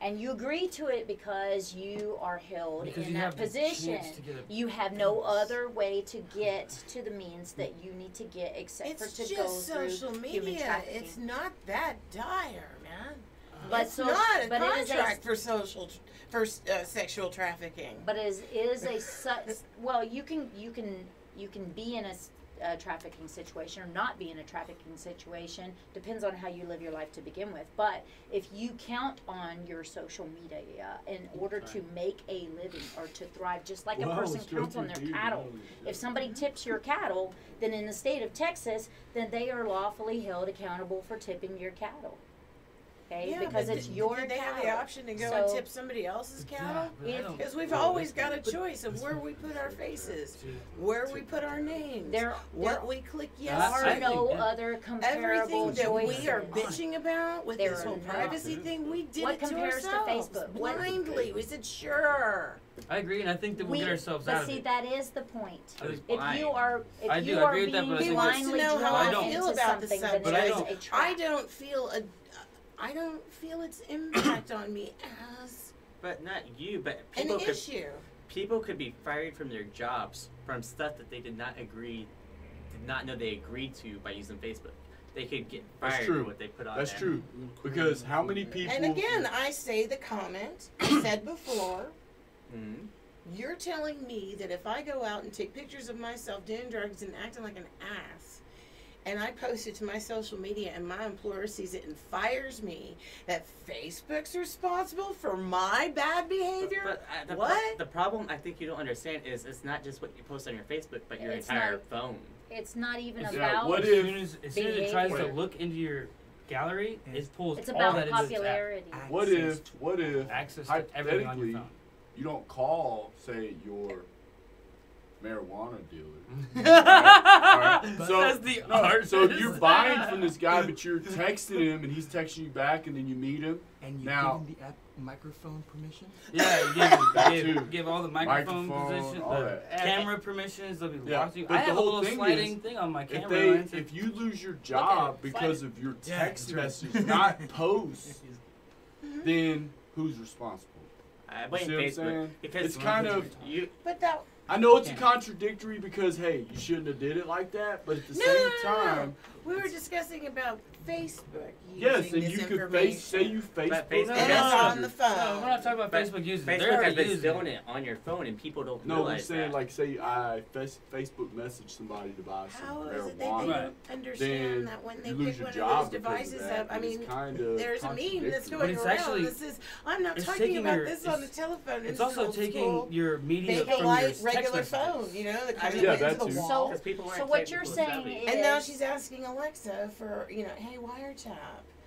and you agree to it because you are held Because in you that have the position. chance to get a You have no other way to get to the means that you need to get except It's for to just go social through human media. trafficking. It's not that dire, man. But it's so- not a but it is a- contract for sexual trafficking. But is a well, you can be in a trafficking situation or not be in a trafficking situation, depends on how you live your life to begin with. But if you count on your social media in order to make a living or to thrive, just like a person counts on their cattle. If somebody tips your cattle, then in the state of Texas, then they are lawfully held accountable for tipping your cattle. Okay, because but it's did your they have the cattle. option to go and So- tip somebody else's cattle? but I If- don't- Because we've well, always that's- got a choice of where we put our faces, Dude. where we put our names, There what we click there yes are I to. no think that other comparable Everything that choices. we are bitching about with There this are whole none. privacy thing, we did What it to compares to ourselves Facebook? What- blindly. We said sure. I agree, and I think that we'll get ourselves but out see, of it. that is the point. I think- If you are, I if do, you I are agree with that, being but I He think wants that's- to know blindly how I drawn feel into about the something, then But I it is don't- a trap. I don't feel its impact on me as But not you, but an people could issue. people could be fired from their jobs from stuff that they did not know they agreed to by using Facebook. They could get That's fired true. for what they put on That's there. true. Because how many people? And again, I say the comment I said before. Mhm. You're telling me that if I go out and take pictures of myself doing drugs and acting like an ass, and I post it to my social media and my employer sees it and fires me, that Facebook's responsible for my bad behavior? But the What? the problem I think you don't understand is it's not just what you post on your Facebook, but your It's entire not- phone. It's not even Yeah, about. what As if- soon as it tries to behavior. look into your gallery, it pulls It's all about that into its app. popularity. What if Access to everything on your hypothetically phone. you don't call, say, your marijuana dealer? Alright, But so, that's the no, artist. so you're buying from this guy, but you're texting him, and he's texting you back, and then you meet him. And you Now- give him the app microphone permission? Yeah, That give, too. give, give all the microphone, Microphone, position, all the that. camera permissions. They'll be Yeah, watching. but I the have a whole little thing sliding is, thing on my If camera. if you lose your job it, because slide of your Yeah, text that's right. message, not posts, then who's responsible? I You blame see what I'm Facebook saying? because It's kind of. you. But that I know it's Yeah. contradictory because hey, you shouldn't have did it like that, but at the no, same no, no, no. time, We were discussing about Facebook using yes, and this you could information. say you Facebook. Facebook And Yeah. it's on the phone. No, we're not talking about But Facebook using it. They're Facebook has already been using stealing it on your phone, and people don't No, we're realize saying that. like say I Facebook message somebody to buy some How is it that they marijuana. Right. don't understand Then that when they you pick lose your one job of those because of devices that, up? I and it's mean, kinda there's a meme that's contradictory. going it's around actually- that says, "I'm not it's talking taking about your- this on the it's- telephone." It's also old taking school, your media from your Bakelite text regular messages. phone, you know, that kind of Yeah, went that into the too. wall. Because people So aren't what you're technical saying savvy. is, And now she's asking Alexa for, hey, wiretap,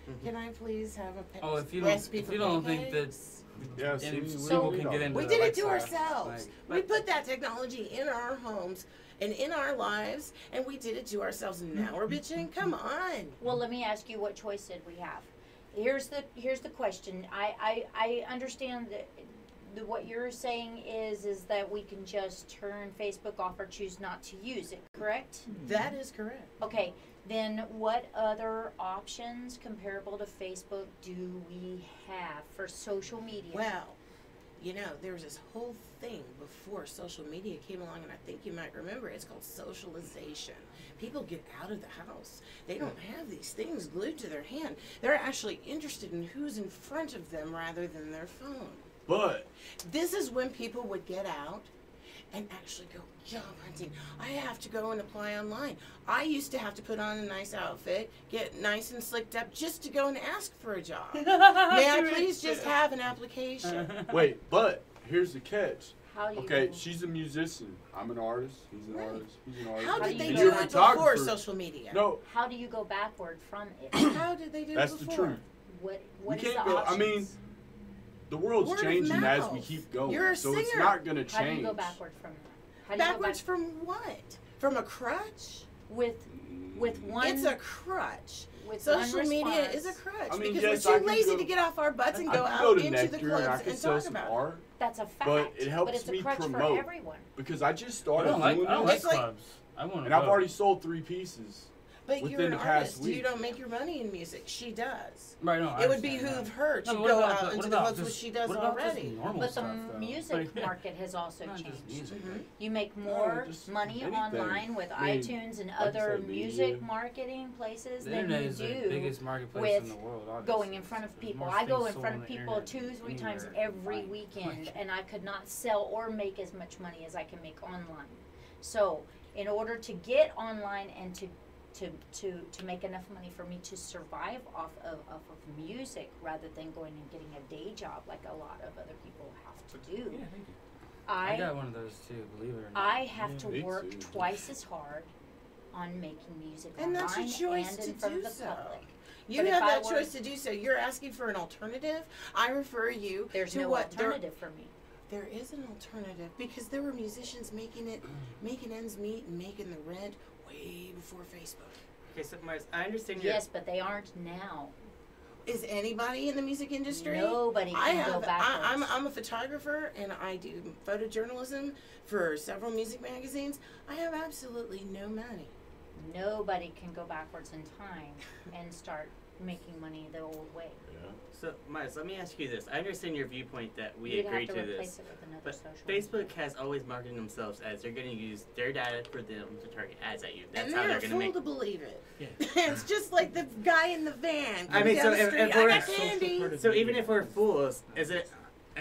Mhm. can I please have a Oh, if you recipe don't, if for you don't think that pancakes? Yeah, see, any we people So- can get into We the did it to Alexa, ourselves. like- We put that technology in our homes and in our lives, and we did it to ourselves, and now we're bitching? Come on. well, let me ask you, what choice did we have? Here's the question. I understand that what you're saying is that we can just turn Facebook off or choose not to use it, correct? That is correct. Okay, then what other options comparable to Facebook do we have for social media? Well, there was this whole thing before social media came along, and I think you might remember it. It's called socialization. People get out of the house. They don't have these things glued to their hand. They're actually interested in who's in front of them rather than their phone. But This is when people would get out and actually go job hunting. I have to go and apply online. I used to have to put on a nice outfit, get nice and slicked up just to go and ask for a job. May I please just have an application? wait, but here's the catch. How do you Okay, she's a musician. I'm an artist. He's an Right. artist. He's an artist. How How did do they you do go it back- before Photographer. social media? No, how do you go backward from it? How did they do that's it the before? truth. What We is can't the go. options? I mean, the world's Word of changing as we mouth. keep going, You're a so it's singer. not gonna how do change. you go backward from that? How do you go Backwards back from what? From a crutch? with one? It's a crutch. with Social one media response. is a crutch I mean, because yes, we're I too can lazy go- to get off our butts and I go can out go to into the Nectar and I clubs can and sell talk some about it. art That's a fact. but it helps it's a me crutch promote. for everyone. because I just I started don't like, doing I don't this, like It's like- clubs. I want to and I've already sold 3 pieces. But Within you're an the past artist. week. You don't make your money in music. She does. Right, no, I It would understand behoove that. her to No, but what go about out the- into what the about clubs, just- which she does what about just already. normal But the stuff, though? music Like, market has also not changed. just music. Mhm. You make more just money anything. online with I mean, iTunes and like I other said, music media. marketing places The than internet you is the do biggest marketplace with in the world. Obviously. going in front of There's people. more I go things in sold front on of the people internet 2-3 times anywhere. every Like, weekend, and I could not sell or make as much money as I can make online. So, in order to get online and to make enough money for me to survive off of music rather than going and getting a day job like a lot of other people have to do, Yeah, thank you. I I got one of those too, believe it or not. I have Yeah. to Me work too. twice as hard on making music And that's online a choice and in to front of do the so. public. You But if have I that were- choice to do so. You're asking for an alternative. I refer you There's to no what alternative for me. There is an alternative because there were musicians making ends meet and making the rent way before Facebook. Okay, so Mars, I understand your. Yes, but they aren't now. Is anybody in the music industry? Nobody can go backwards. I'm a photographer and I do photojournalism for several music magazines. I have absolutely no money. Nobody can go backwards in time and start making money the old way. Yeah. So Mars, let me ask you this. I understand your viewpoint that we You'd agree have to to replace this. it with another But social Facebook media. has always marketed themselves as they're going to use their data for them to target ads at you. That's and how they're they're a going to fool make. to believe it. Yeah. It's just like the guy in the van. I mean, down so the if street, we're I got social candy. part of- So even if we're fools, is it?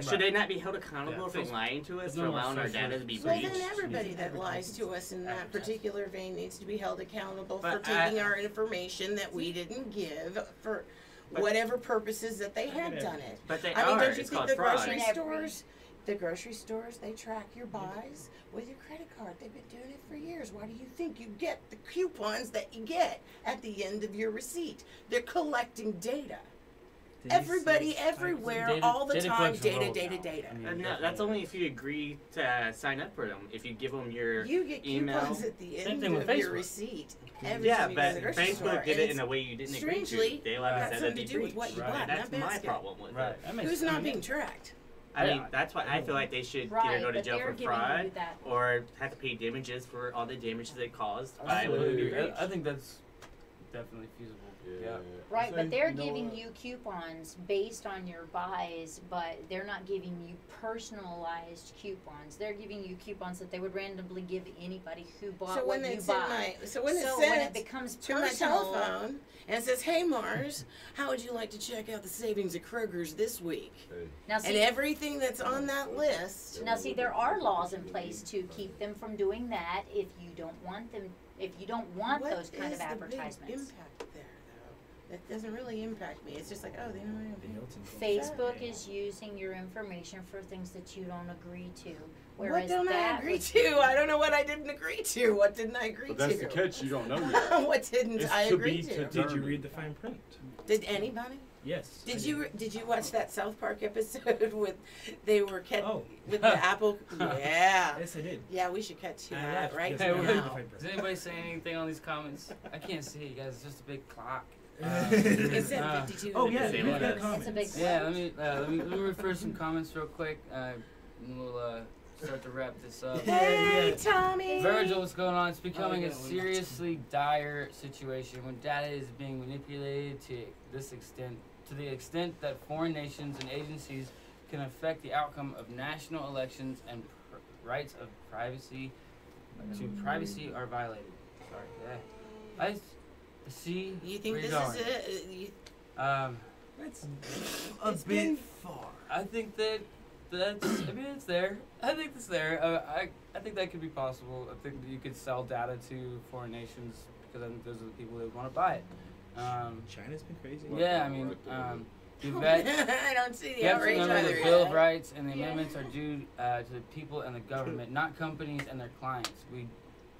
Should Right. they not be held accountable Yeah, for Facebook- lying to us, there's for no more allowing our social- data to be Well, breached? then everybody Using that lies to us in that advertising. particular vein needs to be held accountable for But taking our information that we didn't give for But- whatever purposes that they had done it. But they I mean, are. don't you It's think called the fraud. grocery In every- stores The grocery stores, they track your buys with your credit card. They've been doing it for years. Why do you think you get the coupons that you get at the end of your receipt? They're collecting data. Everybody, everywhere, all the time, data. And no, that's only if you agree to sign up for them. If you give them your You get email. coupons at the Same end thing of with your Facebook. receipt. Every Yeah, time you go to but the grocery store, Facebook did and it it's in a way you didn't agree to. strangely They got said that'd something be to do with breach. what you Right. bought in That's that my basket. problem with Right. it. That makes Who's sense. not being tracked? I mean, Yeah. that's why I feel like they should Right, either go to but jail they're for giving fraud you that. or have to pay damages for all the damages they caused by Absolutely. breach. I think that's definitely feasible. Yeah. Right, So, but they're you know giving what? you coupons based on your buys, but they're not giving you personalized coupons. They're giving you coupons that they would randomly give anybody who bought So what when you it's buy. when so it's when it sent becomes to my personal, telephone and it says, "Hey Mars, how would you like to check out the savings at Kroger's this week?" Hey, now And see, everything that's on that list. there are laws in place to keep them from doing that if you don't want them. If you don't want What those kind is of the big advertisements. impact there, though? That doesn't really impact me. It's just like, oh, they know. Facebook is using your information for things that you don't agree to. What Whereas don't I that agree would to? I don't know what I didn't agree to. What didn't I agree But that's to? the catch. You don't know yet. What didn't It's I to agree be to? Did you read the fine print? Did anybody? Yes. I Did you watch that South Park episode with they were with the apple? Yeah. Yes, I did. Yeah, we should cut to I that laughed right because Hey, I read the now. fine print. Does anybody say anything on these comments? I can't see you guys. It's just a big clock. It said Uh, 52. Oh yeah, Same we've with got us. comments. It's a big Yeah, let me refer some comments real quick, and we'll start to wrap this up. Hey, Tommy. Virgil, what's going on? It's becoming yeah, a we watched seriously dire situation when data is being manipulated to the extent that foreign nations and agencies can affect the outcome of national elections and rights of privacy are violated. Sorry, yeah. I see. You think where this you're is going. it? That's It's been far. I think that's. I mean, it's there. I think it's there. I think that could be possible. I think that you could sell data to foreign nations because I think those are the people that want to buy it. China's been crazy. Yeah, I mean, you've got. I don't see the You have to outrage remember either. the Bill of yet. Rights and the amendments are due to the people and the government, not companies and their clients.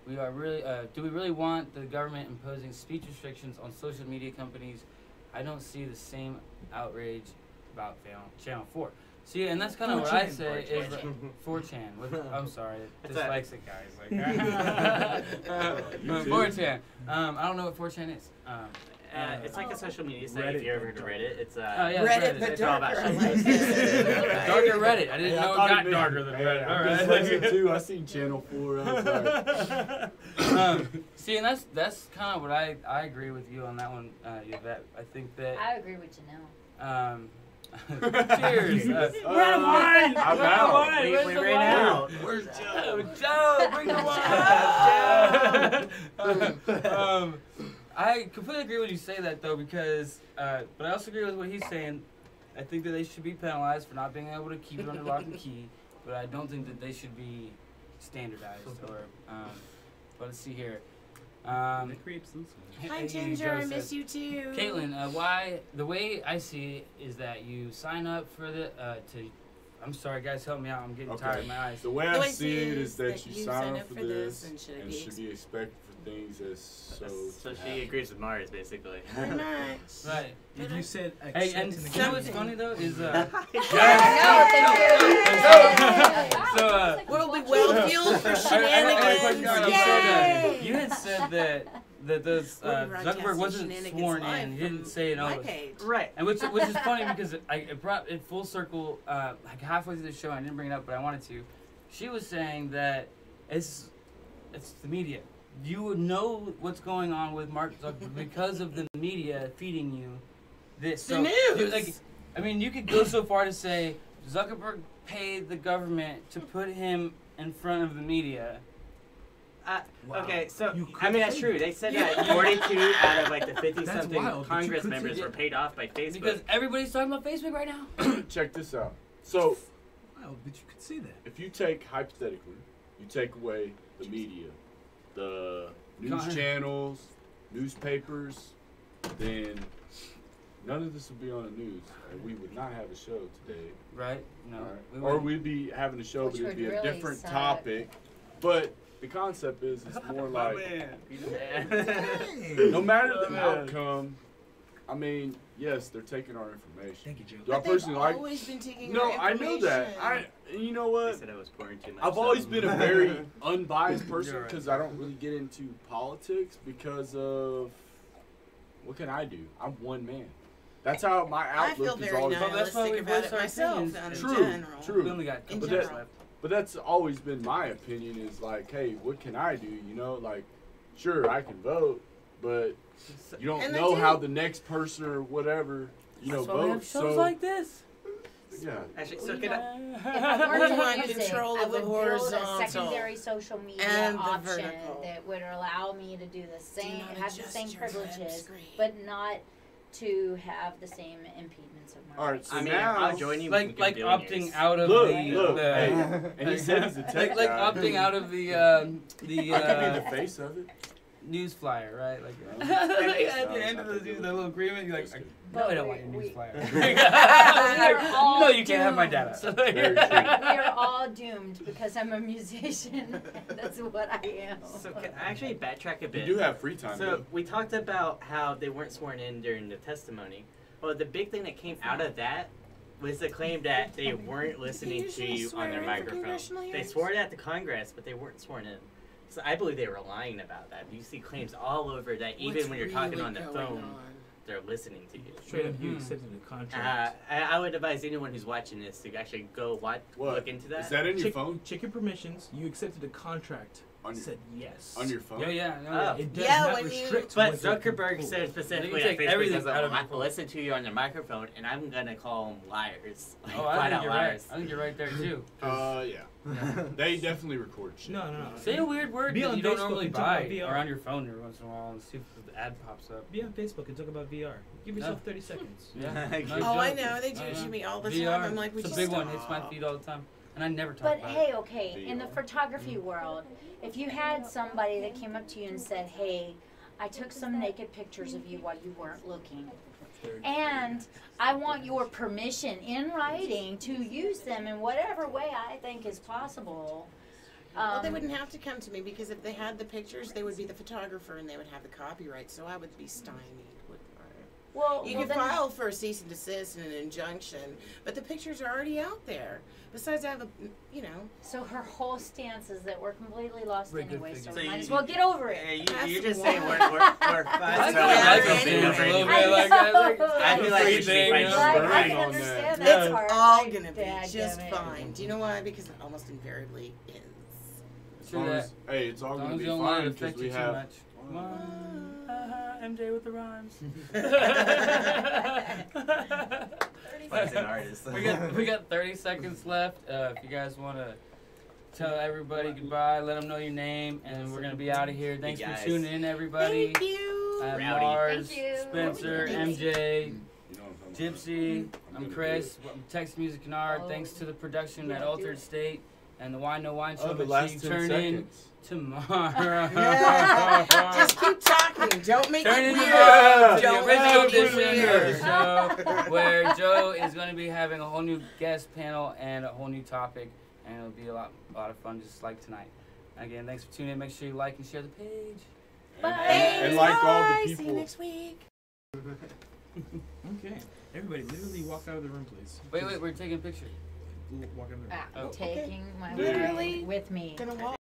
We are really. Do we really want the government imposing speech restrictions on social media companies? I don't see the same outrage about Channel 4. See, and that's kind of what I say is 4chan. I'm sorry, dyslexic guys. Like 4chan. I don't know what 4chan is. It's like a social media site. Reddit, If you ever heard of Reddit, it's yeah, Reddit, but It's all about darker. I shit. like this. Darker Reddit. I didn't know it thought got meant- darker than Reddit. I'm All dyslexic right. too. I seen Channel 4. I was like, See, and that's kind of what I agree with you on that one, Yvette. I think that. I agree with Janelle. Cheers. We're out of wine. I'm We're out of out. wine. We Where's the ran wine? out. Where's Joe? Joe, bring the wine. I completely agree when you say that though, because, but I also agree with what he's saying. I think that they should be penalized for not being able to keep it under lock and key, but I don't think that they should be standardized or. But let's see here. That creates loose. Hi, Hey, Ginger. Joe I says- miss you too. Caitlin, why the way I see it is that you sign up for the I'm sorry guys, help me out. I'm getting Okay. tired of my eyes. the way The I way see it is is that you sign up for this and should it and be should be expected for things as so. So to she happen. agrees with Mars, basically. Very much. Right. If you said Hey, accept and and you know what's agree. funny though is No, thank you. So, We'll be well fueled for shenanigans. you had said that those We'll be Zuckerberg broadcasting wasn't shenanigans sworn live in. He didn't from say my no. page. Right. And which is funny because it brought it full circle, like halfway through the show. I didn't bring it up, but I wanted to. She was saying that it's the media. You would know what's going on with Mark Zuckerberg because of the media feeding you this. The So, news. like, I mean, you could go so far to say Zuckerberg paid the government to put him in front of the media. Okay, so You I mean that's could true. They said that 42 out of like the 50 That's something wild, but you Congress could members say were paid off by Facebook. Because everybody's talking about Facebook right now. Check this out. So Wow, but you could see that. if you take hypothetically, you take away the media, the news Con- channels, newspapers, then none of this would be on the news, and we would not have a show today. Right? No. Alright. We Or wouldn't. we'd be having a show, Which but it'd would be a really different suck. topic. But the concept is, it's more like, Hey. no matter the Man. outcome, I mean, yes, they're taking our information. Thank you, Joe. Do I But they've personally like? always been taking No, our I know that. information. You know They what? said I was pouring too much. I've always been a very unbiased You're person right. because I don't really get into politics because of what can I do? I'm one man. That's how my I outlook feel is very always. But that's why we nihilistic about voice it our myself opinions. in True, general. true. We only got a In couple general. minutes left. But that's always been my opinion. Is like, hey, what can I do? You know, like, sure, I can vote, but you don't And they know do. how the next person or whatever, That's why we have votes. shows So like this. yeah, Actually, so can I? If I were You want to use it, control I of the would build a horizontal secondary social media and the option vertical. that would allow me to do the same, not have the adjust same your web privileges, screen. but not to have the same impediments of my all right. rights. So I mean, now, I'll join you. Like opting out of look, the look, the hey, and he said he's a tech like guy. opting out of the I could be the face of it. news flyer, right? Like No. at the end of the little agreement, you're like, Just kidding. no, I don't But want your we- news flyer. are all No, you can't have my data. doomed. Very true. We are all doomed because I'm a musician. That's what I am. So can I actually backtrack a You bit? do have free time. So though. we talked about how they weren't sworn in during the testimony. Well, the big thing that came out of that was the claim that they weren't listening to usually you swear on their in for microphone. congressional They hearings? swore it at the Congress, but they weren't sworn in. So I believe they were lying about that. You see claims all over that even What's when you're talking really on the going phone, on? they're listening to you. Straight up, you Mhm. accepted a contract. I would advise anyone who's watching this to actually go What? look into that. Is that in your check, phone? check your permissions. You accepted a contract. On your, Said yes. on your phone? Yeah. No, Oh. It does Yeah, not when you- restrict. But what they can Zuckerberg pull. said specifically You that take Facebook everything doesn't out of want to people. listen to you on your microphone, and I'm gonna call them liars. Like, Oh, I flat think out you're right. liars. I think you're right there too. Yeah. They definitely record shit. No. Say a weird word Be that on you don't Facebook normally and talk about buy, VR. or on your phone every once in a while, and see if the ad pops up. Be on Facebook and talk about VR. Give yourself 30 seconds. Yeah. Oh, I know. They do it to me all the time. I'm like, would it's you a big one. stop? Hits my feed all the time, and I never talk But about hey, it. okay, in the VR. photography world, if you had somebody that came up to you and said, hey, I took some naked pictures of you while you weren't looking, and I want your permission in writing to use them in whatever way I think is possible. Well, they wouldn't have to come to me because if they had the pictures, they would be the photographer and they would have the copyright. So I would be stymied. Well, You well, can then- file for a cease and desist and an injunction, but the pictures are already out there. Besides, I have a, So her whole stance is that we're completely lost Very good anyway, so figure. we So might you- as well get over it. Hey, Have you're some just saying wine. we're I fine. kind of like those Yeah, things a little bit I like that. Like, I feel like we should be free thing, fighting you know? Like, I spurring can on understand that. that it's part. all like, gonna be just dadgummit. fine. Do you know why? Because it almost invariably is. As True long that. as, hey, it's all As going long to as be you don't let fine it because affect we you too have. much. Come on. MJ with the rhymes. As an artist. we got 30 seconds left. If you guys want to tell everybody goodbye, let them know your name, and we're gonna be out of here. Thanks guys. for tuning in, everybody. Thank you. Rowdy. Mars, Thank you. Spencer, MJ, You know what I'm talking about? Gypsy. I'm gonna Chris. I'm Texas Music Canard. Oh. Thanks to the production Yeah, at do Altered it. State and the Wine No Wine Show. Oh, the Make last sure 10 you turn in seconds. tomorrow. Yeah. Just keep talking. Don't make Turn it in weird. to the Don't original make it edition of weird. the show where Joe is going to be having a whole new guest panel and a whole new topic, and it'll be a lot of fun, just like tonight. Again, thanks for tuning in. Make sure you like and share the page. And like all Bye. the See you people. next week. Okay. Everybody, literally walk out of the room, please. Wait, we're taking a picture. Walk out of the room. I'm Oh. taking my Literally wine with me. Gonna walk.